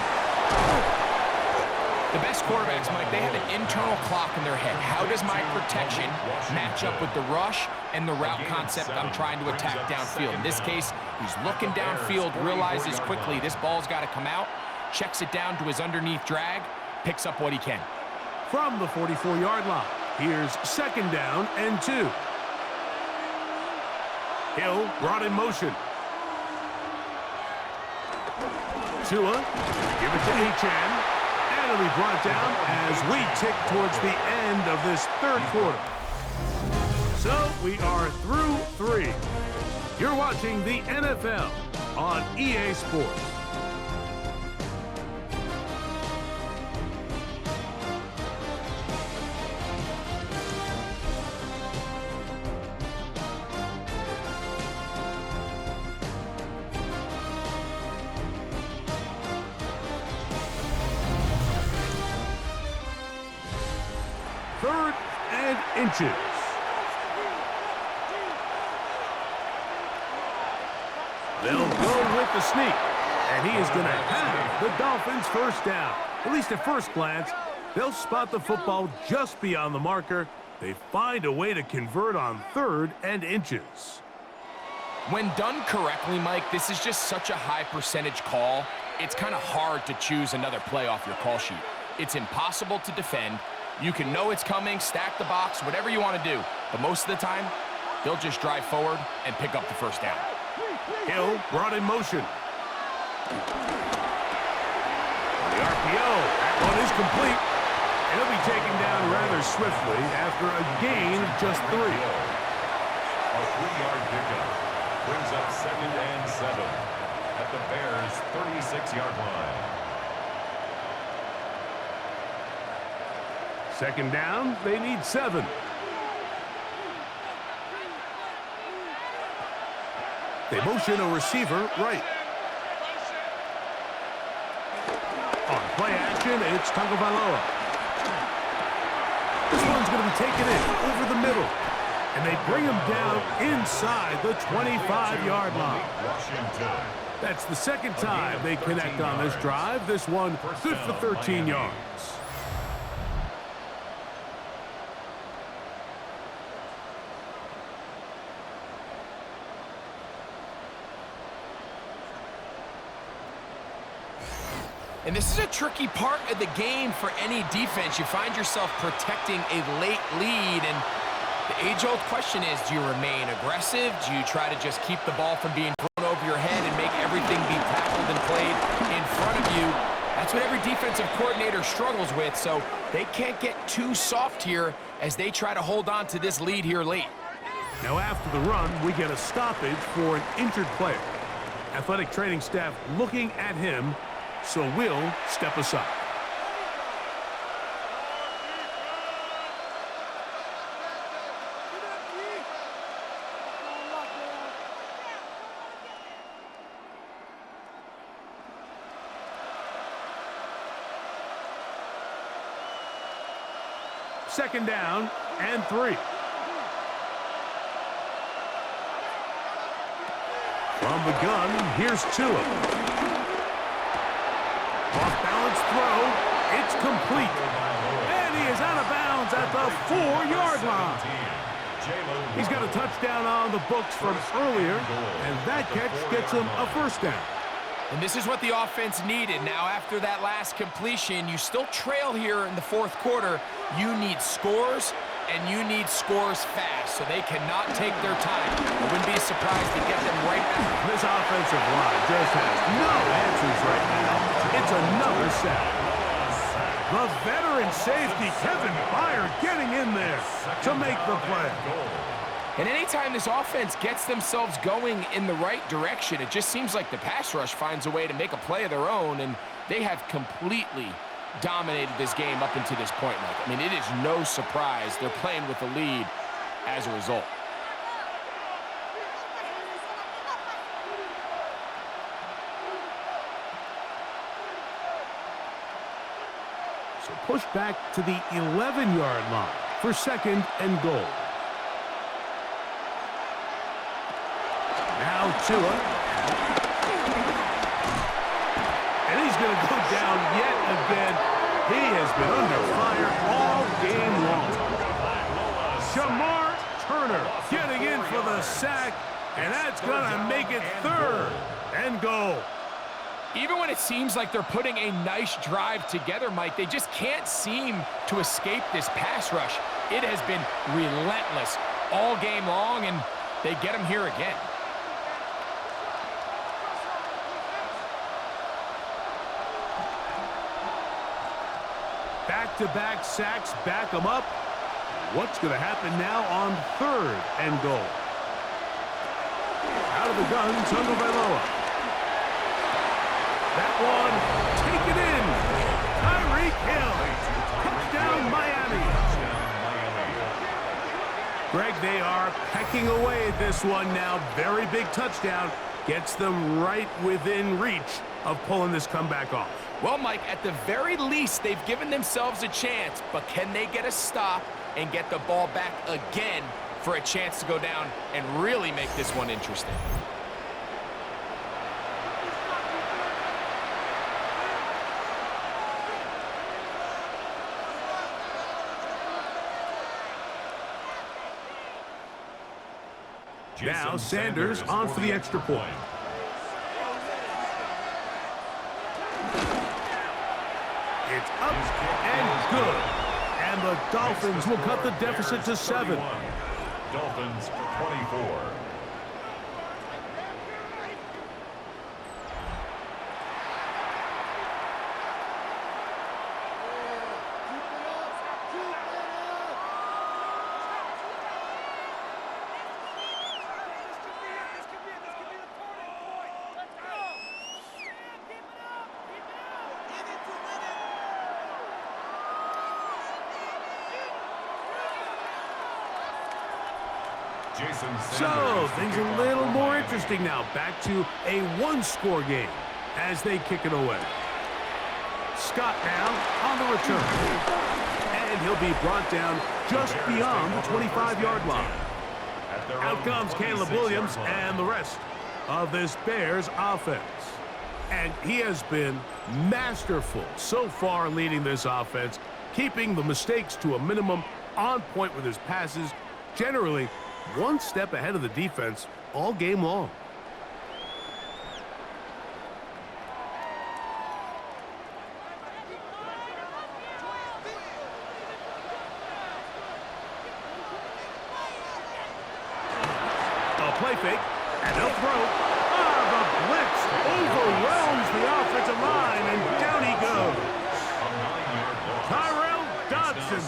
The best quarterbacks, Mike, they have an internal clock in their head. How does my protection match up with the rush and the route concept I'm trying to attack downfield? In this case, he's looking downfield, realizes quickly this ball's got to come out, checks it down to his underneath drag, picks up what he can. From the 44-yard line, here's 2nd down and 2. Hill brought in motion. Tua, give it to HN. And it'll be brought down as we tick towards the end of this 3rd quarter. So we are through 3. You're watching the NFL on EA Sports. Third and inches. They'll go with the sneak, and he is going to have the Dolphins' 1st down. At least at first glance, they'll spot the football just beyond the marker. They find a way to convert on 3rd and inches. When done correctly, Mike, this is just such a high percentage call. It's kind of hard to choose another play off your call sheet. It's impossible to defend. You can know it's coming, stack the box, whatever you want to do. But most of the time, they'll just drive forward and pick up the 1st down. Hill brought in motion. The RPO, that one is complete. It'll be taken down rather swiftly after a gain of just 3. A 3-yard pickup brings up 2nd and 7 at the Bears' 36-yard line. 2nd down, they need 7. They motion a receiver right. On play action, it's Tagovailoa. This one's going to be taken in over the middle. And they bring him down inside the 25-yard line. That's the 2nd time they connect on this drive. This one good for 13 yards. And this is a tricky part of the game for any defense. You find yourself protecting a late lead, and the age-old question is, do you remain aggressive? Do you try to just keep the ball from being thrown over your head and make everything be tackled and played in front of you? That's what every defensive coordinator struggles with, so they can't get too soft here as they try to hold on to this lead here late. Now after the run, we get a stoppage for an injured player. Athletic training staff looking at him, so we'll step aside. Second down and 3. From the gun, here's Tua. Off-balance throw. It's complete. And he is out of bounds at the 4-yard line. He's got a touchdown on the books from earlier, and that catch gets him a 1st down. And this is what the offense needed. Now, after that last completion, you still trail here in the 4th quarter. You need scores, and you need scores fast, so they cannot take their time. I wouldn't be surprised to get them right back. This offensive line just has no answers right now. It's another sack. The veteran safety, Kevin Byard, getting in there to make the play. And anytime this offense gets themselves going in the right direction, it just seems like the pass rush finds a way to make a play of their own, and they have completely dominated this game up until this point, Mike. I mean, it is no surprise they're playing with the lead as a result. push back to the 11-yard line for 2nd and goal. Now Tua. And he's going to go down yet again. He has been under fire all game long. Shamar Turner getting in for the sack, and that's going to make it 3rd and goal. Even when it seems like they're putting a nice drive together, Mike, they just can't seem to escape this pass rush. It has been relentless all game long, and they get him here again. Back-to-back sacks back them up. What's going to happen now on 3rd and goal? Out of the gun, Tagovailoa. That one, take it in. Tyreek Hill. Touchdown, Miami. Greg, they are pecking away at this one now. Very big touchdown. Gets them right within reach of pulling this comeback off. Well, Mike, at the very least, they've given themselves a chance, but can they get a stop and get the ball back again for a chance to go down and really make this one interesting? Now Sanders on for the extra point. It's up and good. And the Dolphins will cut the deficit to 7. Dolphins 24. So, things a little more interesting now. Back to a one-score game as they kick it away. Scott now on the return. And he'll be brought down just beyond the 25-yard line. Out comes Caleb Williams and the rest of this Bears offense. And he has been masterful so far leading this offense, keeping the mistakes to a minimum, on point with his passes, generally one step ahead of the defense all game long. A play fake, and they'll throw. The blitz overwhelms the offensive line, and down he goes. Tyrell Dodson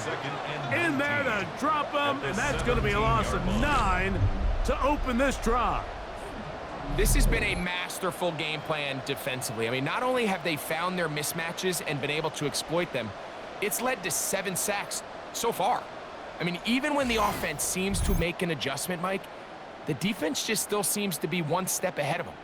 in there to drop him, and that's going to be a loss of 9 to open this drive. This has been a masterful game plan defensively. I mean, not only have they found their mismatches and been able to exploit them, it's led to 7 sacks so far. I mean, even when the offense seems to make an adjustment, Mike, the defense just still seems to be one step ahead of them.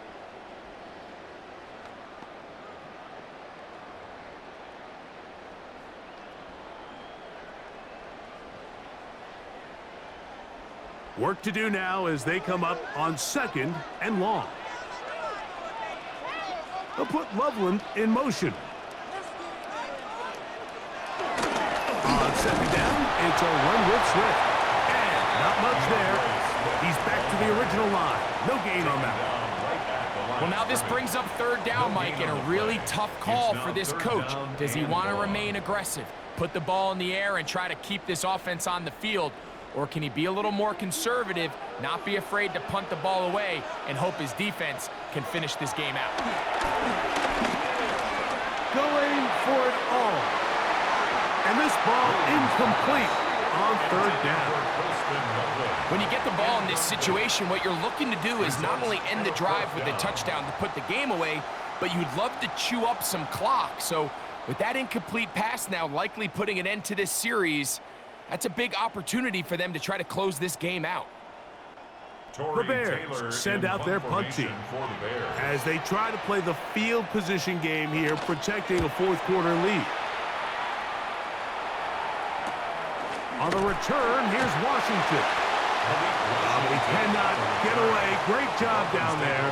Work to do now as they come up on 2nd and long. They'll put Loveland in motion. On 2nd down, it's a run with Swift. And not much there. He's back to the original line. No gain on that one. Well, now this brings up 3rd down, Mike, and a really tough call for this coach. Does he want to remain aggressive, put the ball in the air, and try to keep this offense on the field? Or can he be a little more conservative, not be afraid to punt the ball away, and hope his defense can finish this game out? Going for it all. And this ball incomplete on 3rd down. When you get the ball in this situation, what you're looking to do is not only end the drive with a touchdown to put the game away, but you'd love to chew up some clock. So with that incomplete pass now likely putting an end to this series, that's a big opportunity for them to try to close this game out. The Bears send out their punt team as they try to play the field position game here, protecting a 4th quarter lead. On the return, here's Washington. But he cannot get away. Great job down there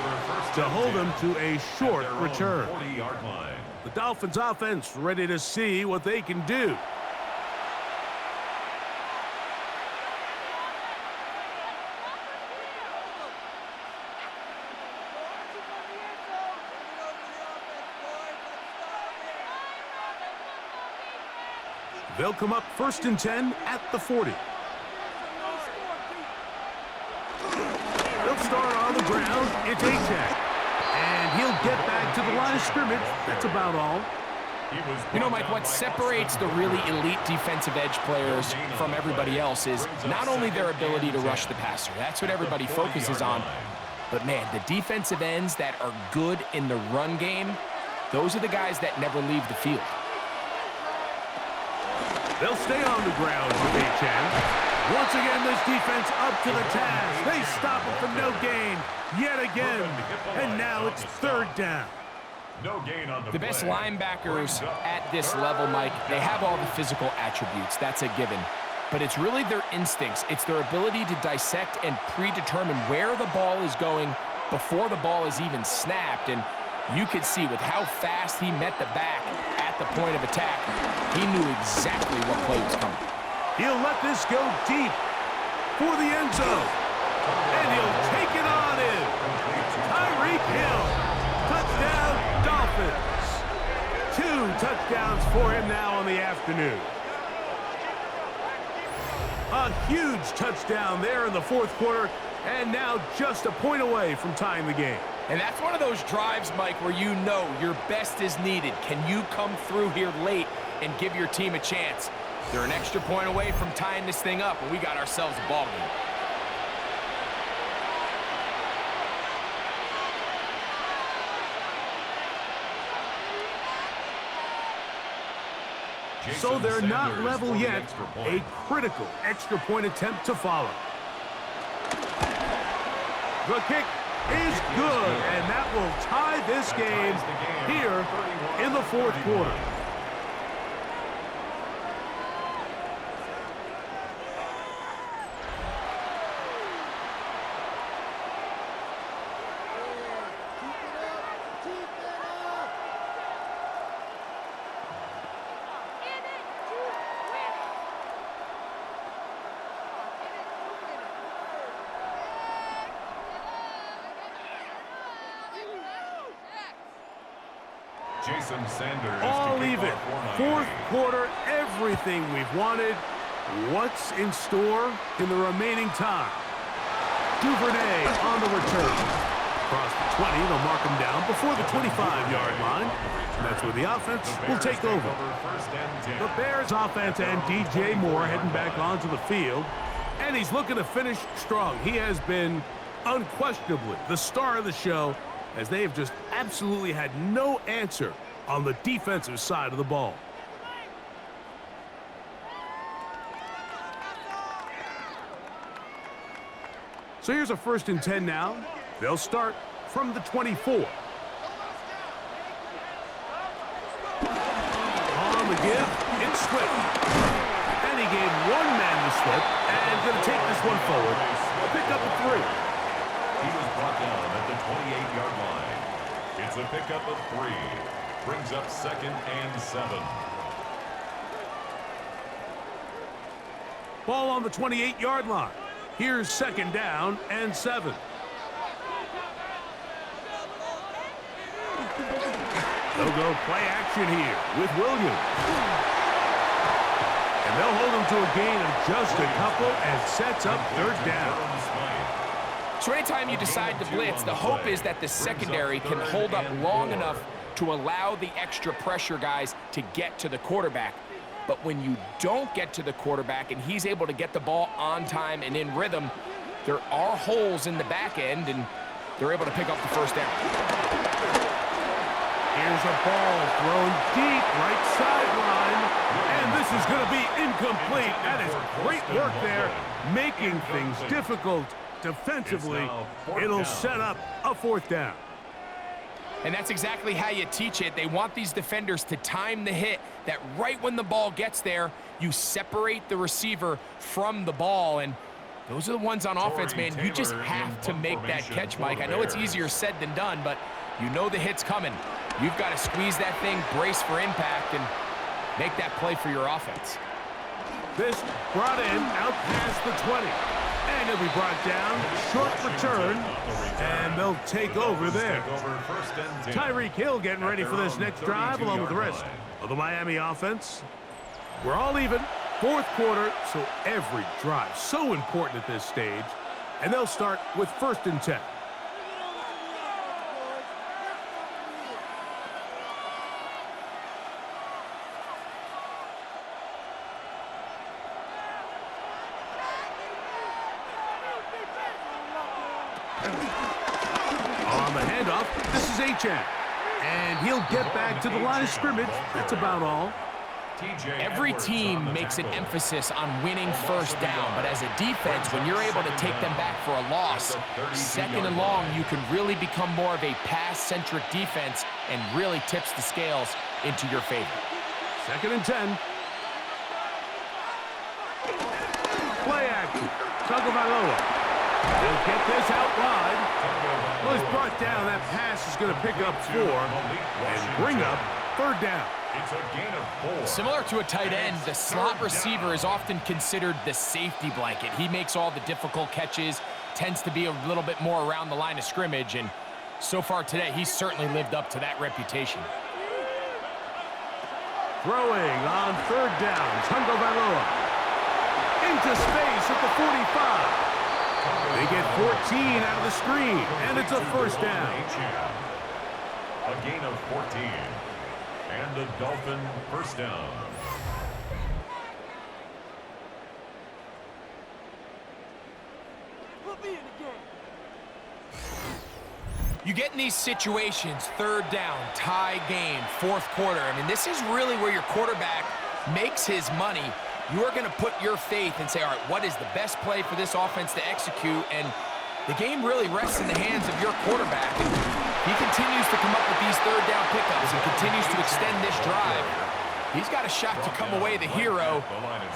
to hold him to a short return. The Dolphins offense ready to see what they can do. They'll come up 1st and 10 at the 40. They'll start on the ground. It's A-Check. And he'll get back to the line of scrimmage. That's about all. You know, Mike, what separates the really elite defensive edge players from everybody else is not only their ability to rush the passer. That's what everybody focuses on. But, man, the defensive ends that are good in the run game, those are the guys that never leave the field. They'll stay on the ground with A-Chan. Once again, this defense up to the task. They stop it for no gain yet again. And now it's 3rd down. No gain on the best linebackers at this level, Mike, they have all the physical attributes. That's a given. But it's really their instincts. It's their ability to dissect and predetermine where the ball is going before the ball is even snapped. And you could see with how fast he met the back at the point of attack, he knew exactly what play was coming. He'll let this go deep for the end zone. And he'll take it on in. Tyreek Hill. Touchdown, Dolphins. 2 touchdowns for him now on the afternoon. A huge touchdown there in the 4th quarter, and now just a point away from tying the game. And that's one of those drives, Mike, where you know your best is needed. Can you come through here late and give your team a chance? They're an extra point away from tying this thing up, and we got ourselves a ball game. So they're not level yet. A critical extra point attempt to follow. The kick is good, and that will tie this game here in the 4th quarter. All even. 4th quarter, everything we've wanted. What's in store in the remaining time? Duvernay on the return. Across the 20, they'll mark him down before the 25-yard line. And that's where the offense will take over. The Bears offense and DJ Moore heading back onto the field. And he's looking to finish strong. He has been unquestionably the star of the show, as they have just absolutely had no answer on the defensive side of the ball. So here's a 1st and 10 now. They'll start from the 24. On the give, it's Swift. And he gave one man the slip, and going to take this one forward. A pickup of 3. He was brought down at the 28-yard line. It's a pickup of 3. Brings up 2nd and 7. Ball on the 28-yard line. Here's 2nd down and 7. They'll go play action here with Williams. And they'll hold him to a gain of just a couple and sets up 3rd down. So anytime you decide to blitz, the hope is that the secondary can hold up long enough to allow the extra pressure guys to get to the quarterback. But when you don't get to the quarterback and he's able to get the ball on time and in rhythm, there are holes in the back end, and they're able to pick up the 1st down. Here's a ball thrown deep right sideline, and this is going to be incomplete. That is great work there, making things difficult defensively. It'll set up a 4th down. And that's exactly how you teach it. They want these defenders to time the hit, that right when the ball gets there, you separate the receiver from the ball. And those are the ones on offense, man. You just have to make that catch, Mike. I know it's easier said than done, but you know the hit's coming. You've got to squeeze that thing, brace for impact, and make that play for your offense. This brought in out past the 20. And it'll be brought down, short return, and they'll take over there. Tyreek Hill getting ready for this next drive along with the rest of the Miami offense. We're all even, fourth quarter, so every drive so important at this stage. And they'll start with 1st and 10. On the handoff, this is H.N. And he'll get back to the line of scrimmage. That's about all. Every team makes an emphasis on winning first down, but as a defense, when you're able to take them back for a loss, 2nd and long, you can really become more of a pass-centric defense and really tips the scales into your favor. 2nd and 10. Play action. Tagovailoa. He'll get this out wide. Well, he's brought down. That pass is going to pick up 4 and bring up 3rd down. It's a gain of 4. Similar to a tight end, the slot receiver is often considered the safety blanket. He makes all the difficult catches, tends to be a little bit more around the line of scrimmage, and so far today, he's certainly lived up to that reputation. Throwing on 3rd down. Tagovailoa into space at the 45. They get 14 out of the screen, and it's a 1st down. A gain of 14. And the Dolphin 1st down. You get in these situations, 3rd down, tie game, 4th quarter. I mean, this is really where your quarterback makes his money. You are going to put your faith and say, all right, what is the best play for this offense to execute? And the game really rests in the hands of your quarterback. And he continues to come up with these 3rd down pickups and continues to extend this drive. He's got a shot to come away the hero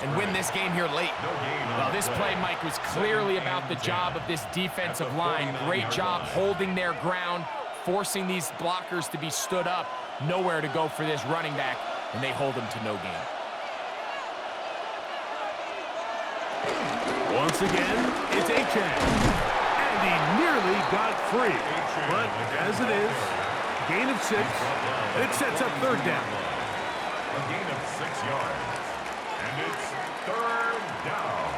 and win this game here late. Well, this play, Mike, was clearly about the job of this defensive line. Great job holding their ground, forcing these blockers to be stood up. Nowhere to go for this running back, and they hold him to no gain. Once again, it's H.N. And he nearly got free. But as it is, gain of 6, and it sets up 3rd down. A gain of 6 yards. And it's 3rd down.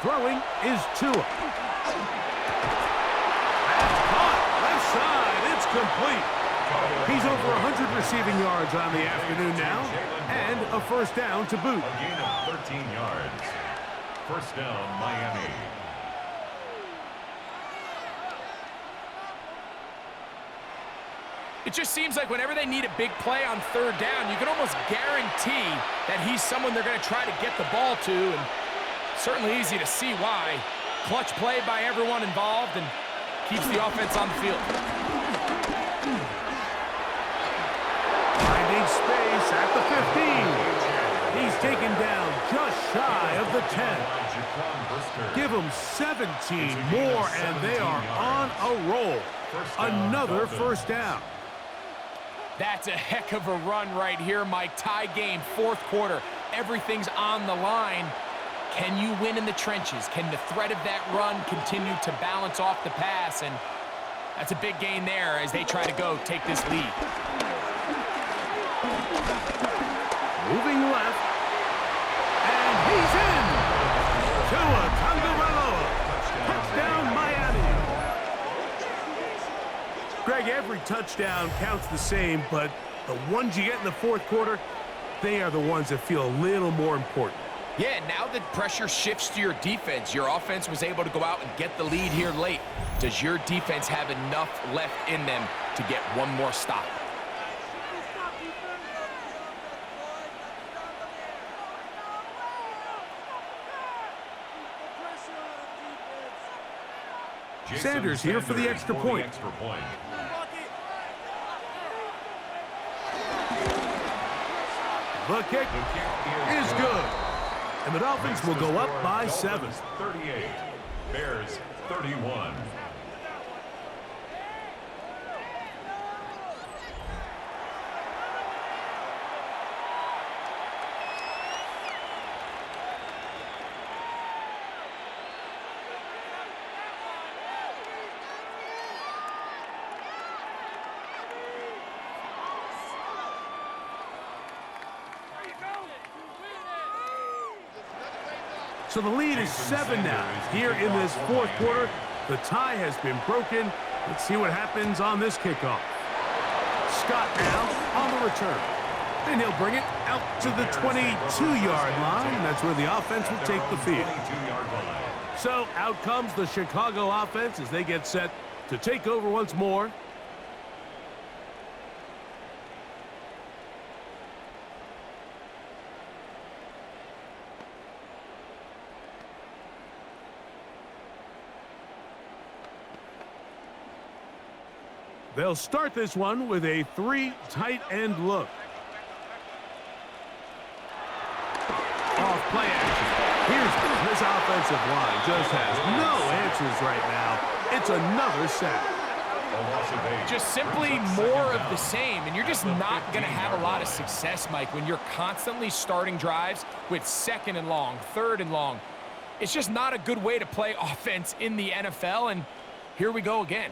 Throwing is Tua. Complete. He's over 100 receiving yards on the afternoon now, and a 1st down to boot. A gain of 13 yards. 1st down, Miami. It just seems like whenever they need a big play on 3rd down, you can almost guarantee that he's someone they're going to try to get the ball to, and certainly easy to see why. Clutch play by everyone involved and keeps the offense on the field. Finding space at the 15. He's taken down just shy of the 10. Give them 17 more, and they are on a roll. Another 1st down. That's a heck of a run right here, Mike. Tie game, 4th quarter. Everything's on the line. Can you win in the trenches? Can the threat of that run continue to balance off the pass? And that's a big gain there as they try to go take this lead. Moving left. And he's in. Tua Tagovailoa. Touchdown, Miami. Greg, every touchdown counts the same, but the ones you get in the 4th quarter, they are the ones that feel a little more important. Yeah, now the pressure shifts to your defense. Your offense was able to go out and get the lead here late. Does your defense have enough left in them to get one more stop? Sanders here for the extra point. The kick is good. And the Dolphins will go up by 7. 38, Bears 31. So the lead is 7 now. Here in this fourth quarter, the tie has been broken. Let's see what happens on this kickoff. Scott now on the return. And he'll bring it out to the 22-yard line. That's where the offense will take the field. So out comes the Chicago offense as they get set to take over once more. They'll start this one with a 3 tight end look. Off play action. Here's this offensive line just has no answers right now. It's another sack. Just simply more of the same, and you're just not going to have a lot of success, Mike, when you're constantly starting drives with 2nd and long, 3rd and long. It's just not a good way to play offense in the NFL, and here we go again.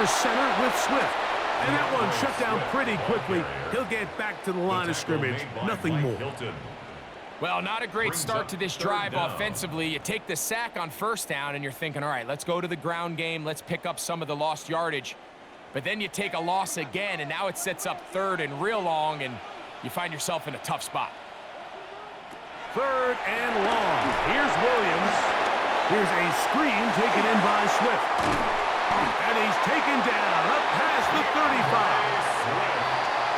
Center with Swift. And that one shut down pretty quickly. He'll get back to the line of scrimmage. Nothing more. Well, not a great start to this drive offensively. You take the sack on 1st down, and you're thinking, all right, let's go to the ground game. Let's pick up some of the lost yardage. But then you take a loss again, and now it sets up 3rd and real long, and you find yourself in a tough spot. 3rd and long. Here's Williams. Here's a screen taken in by Swift. And he's taken down up past the 35.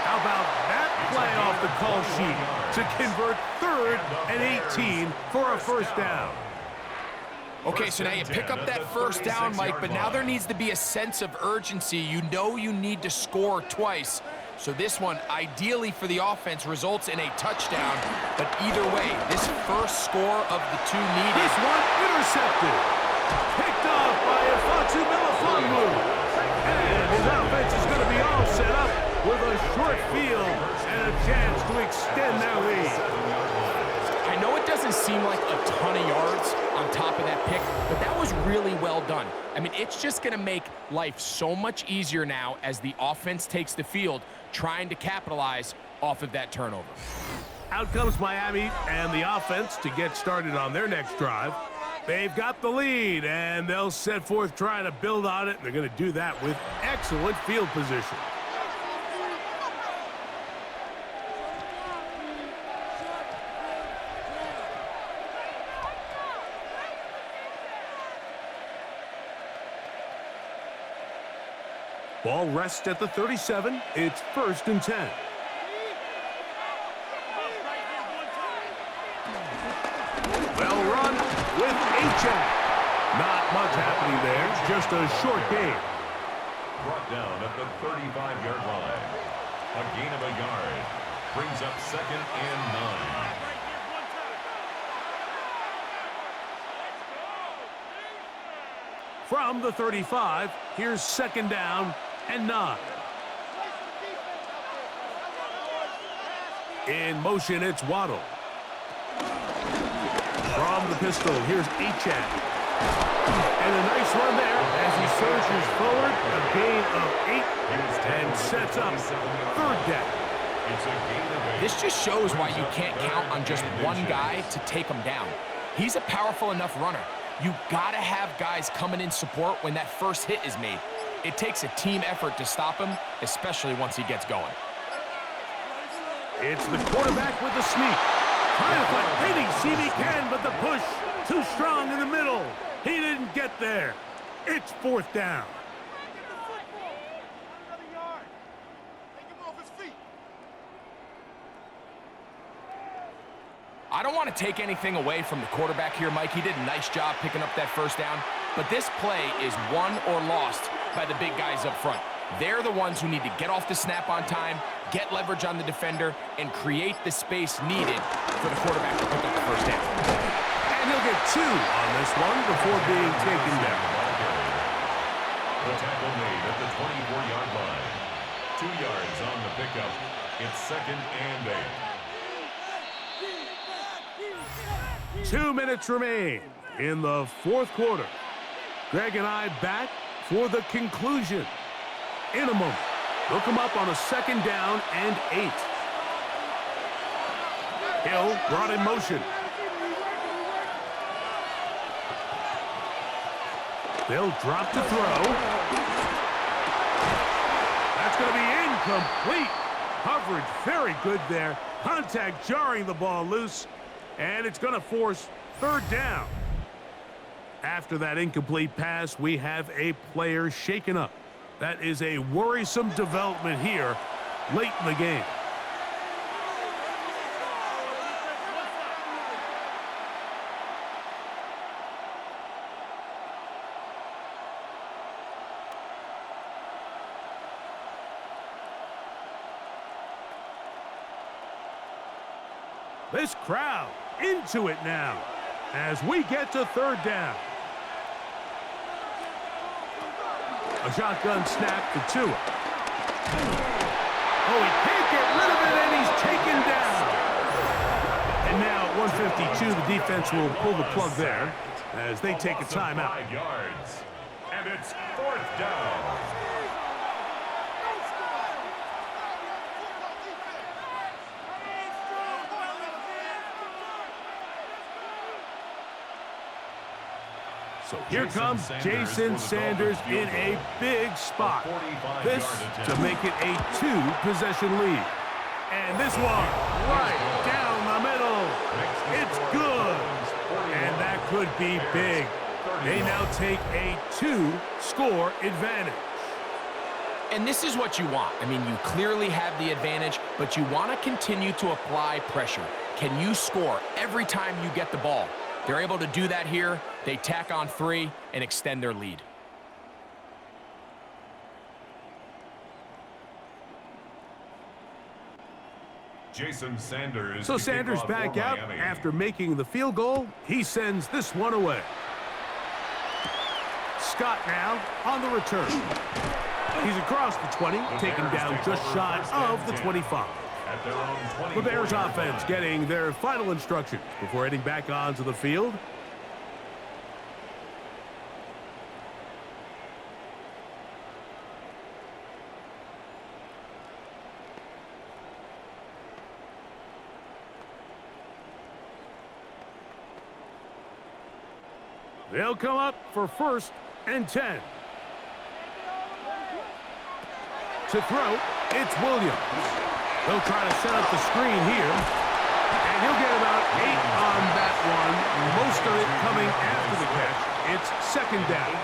How about that play off the call sheet to convert 3rd and 18 for a 1st down? Okay, so now you pick up that 1st down, Mike, but now there needs to be a sense of urgency. You know you need to score twice. So this one, ideally for the offense, results in a touchdown. But either way, this first score of the 2 needed. This one intercepted. Picked off by Afonso Melifonwu. And his offense is going to be all set up with a short field and a chance to extend their lead. I know it doesn't seem like a ton of yards on top of that pick, but that was really well done. I mean, it's just going to make life so much easier now as the offense takes the field, trying to capitalize off of that turnover. Out comes Miami and the offense to get started on their next drive. They've got the lead, and they'll set forth trying to build on it. They're going to do that with excellent field position. Ball rests at the 37. It's 1st and 10. Well run with H.A. Not much happening there, just a short gain. Brought down at the 35-yard line. A gain of a yard brings up 2nd and 9. From the 35, here's 2nd down and 9. In motion, it's Waddle. From the pistol, here's Achane. And a nice run there as he surges forward, a gain of 8, and sets up 3rd down. This just shows why you can't count on just one guy to take him down. He's a powerful enough runner. You gotta have guys coming in support when that first hit is made. It takes a team effort to stop him, especially once he gets going. It's the quarterback with the sneak. Trying to find any seam he can, but the push too strong in the middle. He didn't get there. It's 4th down. I don't want to take anything away from the quarterback here, Mike. He did a nice job picking up that first down. But this play is won or lost by the big guys up front. They're the ones who need to get off the snap on time, get leverage on the defender, and create the space needed for the quarterback to pick up the first down. And he'll get 2 on this one before being taken down. The tackle made at the 24-yard line. 2 yards on the pickup. It's 2nd and 8. 2 minutes remain in the 4th quarter. Greg and I back for the conclusion. In a moment, they'll come up on a 2nd down and 8. Hill brought in motion. They'll drop to throw. That's going to be incomplete. Coverage very good there. Contact jarring the ball loose. And it's going to force 3rd down. After that incomplete pass, we have a player shaken up. That is a worrisome development here late in the game. This crowd into it now as we get to 3rd down. A shotgun snap to Tua. Oh, he can't get rid of it, and he's taken down. And now at 152, the defense will pull the plug there as they take a timeout. 5 yards. And it's 4th down. So here comes Jason Sanders in a big spot. This to make it a 2-possession lead. And this one right down the middle. It's good. And that could be big. They now take a 2-score advantage. And this is what you want. I mean, you clearly have the advantage, but you want to continue to apply pressure. Can you score every time you get the ball? They're able to do that here. They tack on 3 and extend their lead. Jason Sanders. So Sanders back out after making the field goal. He sends this one away. Scott now on the return. He's across the 20, taken down just shy of the 25. The Bears offense getting their final instructions before heading back onto the field. They'll come up for 1st and 10. To throw, it's Williams. They'll try to set up the screen here. And he'll get about 8 on that one. Most of it coming after the catch. It's 2nd down.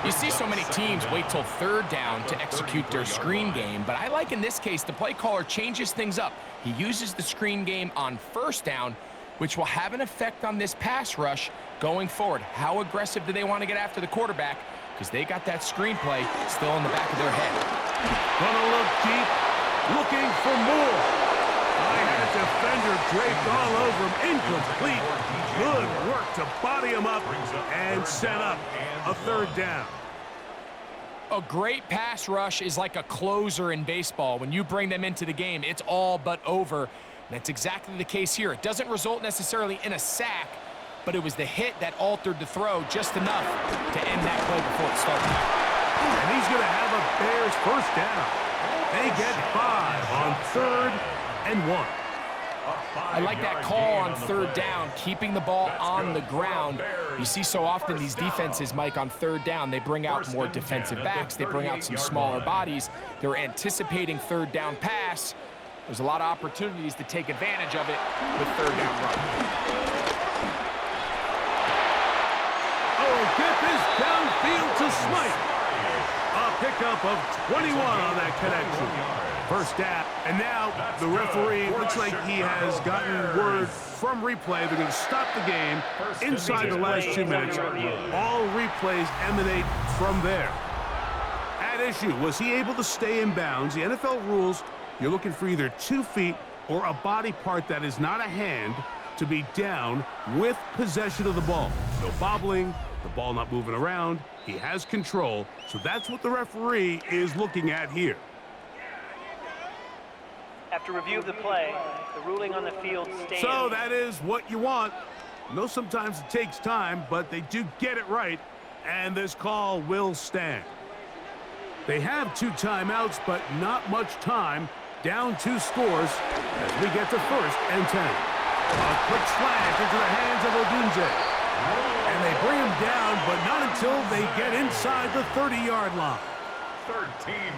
You see so many teams wait till 3rd down to execute their screen game, but I like in this case the play caller changes things up. He uses the screen game on 1st down, which will have an effect on this pass rush going forward. How aggressive do they want to get after the quarterback? Because they got that screenplay still in the back of their head. Gonna look deep, looking for more. I had a defender draped all over him. Incomplete. Good work to body him up and set up a 3rd down. A great pass rush is like a closer in baseball. When you bring them into the game, it's all but over. And that's exactly the case here. It doesn't result necessarily in a sack, but it was the hit that altered the throw just enough to end that play before it started. And he's going to have a Bears 1st down. They get 5 on 3rd and 1. I like that call on 3rd down, keeping the ball on the ground. You see so often these defenses, Mike, on 3rd down, they bring out more defensive backs. They bring out some smaller bodies. They're anticipating 3rd down pass, There's a lot of opportunities to take advantage of it with third down run. Oh, get this downfield to Smite. A pickup of 21 on that connection. First down. And now the referee looks like he has gotten word from replay. They're going to stop the game inside the last 2 minutes. All replays emanate from there. At issue, was he able to stay in bounds? The NFL rules, you're looking for either 2 feet or a body part that is not a hand to be down with possession of the ball. No bobbling, the ball not moving around. He has control, so that's what the referee is looking at here. After review of the play, the ruling on the field stands. So that is what you want. I know sometimes it takes time, but they do get it right, and this call will stand. They have 2 timeouts, but not much time. Down 2 scores as we get to 1st and 10. A quick slant into the hands of Odunze. And they bring him down, but not until they get inside the 30-yard line.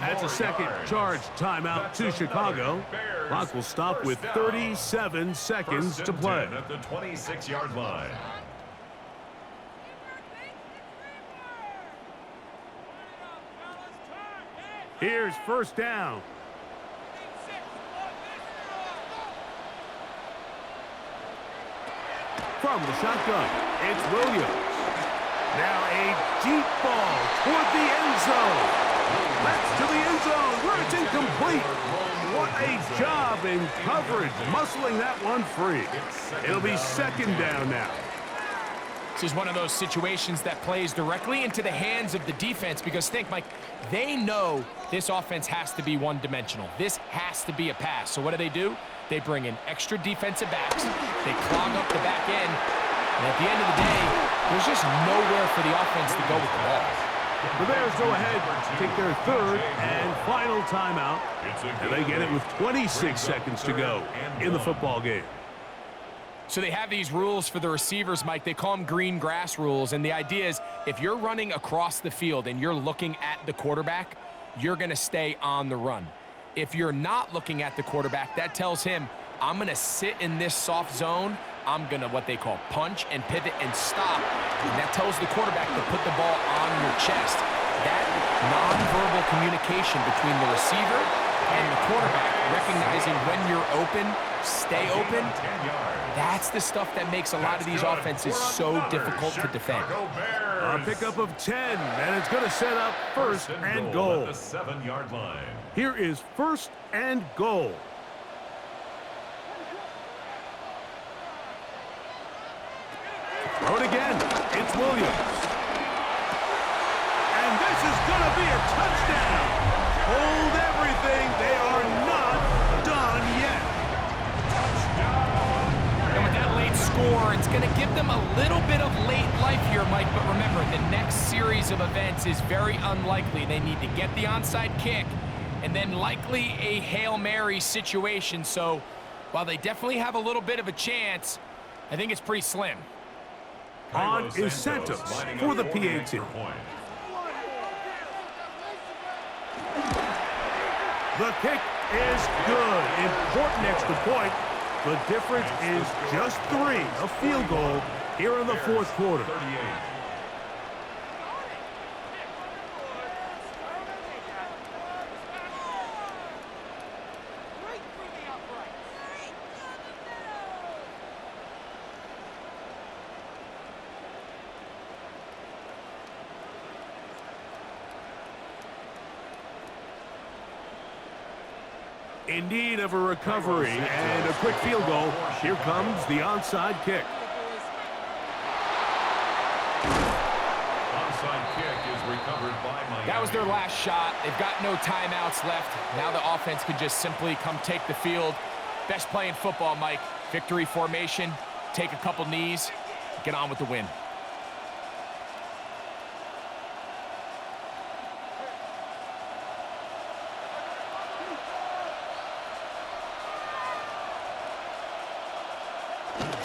That's a second charge timeout to Chicago. Clock will stop with 37 seconds to play. At the 26-yard line. Here's first down. From the shotgun, it's Williams. Now a deep ball toward the end zone. That's to the end zone where it's incomplete. What a job in coverage, muscling that one free. It'll be second down now. This is one of those situations that plays directly into the hands of the defense because think, Mike, they know this offense has to be one-dimensional. This has to be a pass. So what do? They bring in extra defensive backs. They clog up the back end. And at the end of the day, there's just nowhere for the offense to go with the ball. The Bears go ahead, take their 3rd and final timeout, and they get it with 26 seconds to go in the football game. So they have these rules for the receivers, Mike. They call them green grass rules, and the idea is if you're running across the field and you're looking at the quarterback, you're going to stay on the run. If you're not looking at the quarterback, that tells him, I'm going to sit in this soft zone. I'm going to what they call punch and pivot and stop. And that tells the quarterback to put the ball on your chest. That nonverbal communication between the receiver and the quarterback, recognizing when you're open, stay open, that's the stuff that makes a lot of these offenses so difficult to defend. A pickup of 10, and it's going to set up 1st and goal. At the 7-yard line. Here is 1st and goal. Throw it again. It's Williams. And this is going to be a touchdown. Hold everything. They are not done yet. And with that late score, it's going to give them a little bit of late life here, Mike. But remember, the next series of events is very unlikely. They need to get the onside kick and then likely a Hail Mary situation. So while they definitely have a little bit of a chance, I think it's pretty slim. On is Santos for the PAT. The kick is good. Important extra point. The difference is just 3, a field goal here in the 4th quarter. In need of a recovery and a quick field goal. Here comes the onside kick. Onside kick is recovered by Miami. That was their last shot. They've got no timeouts left. Now the offense can just simply come take the field. Best play in football, Mike. Victory formation, take a couple knees, get on with the win.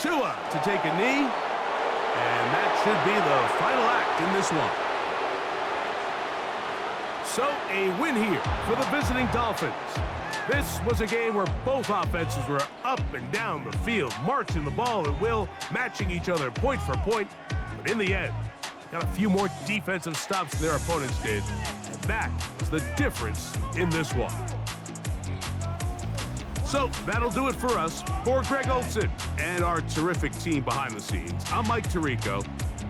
Tua to take a knee, and that should be the final act in this one. So, a win here for the visiting Dolphins. This was a game where both offenses were up and down the field, marching the ball at will, matching each other point for point. But in the end, got a few more defensive stops than their opponents did. And that is the difference in this one. So that'll do it for us. For Greg Olsen and our terrific team behind the scenes, I'm Mike Tirico.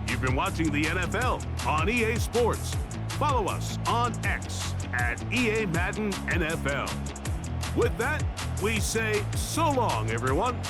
You've been watching the NFL on EA Sports. Follow us on X at EA Madden NFL. With that, we say so long, everyone.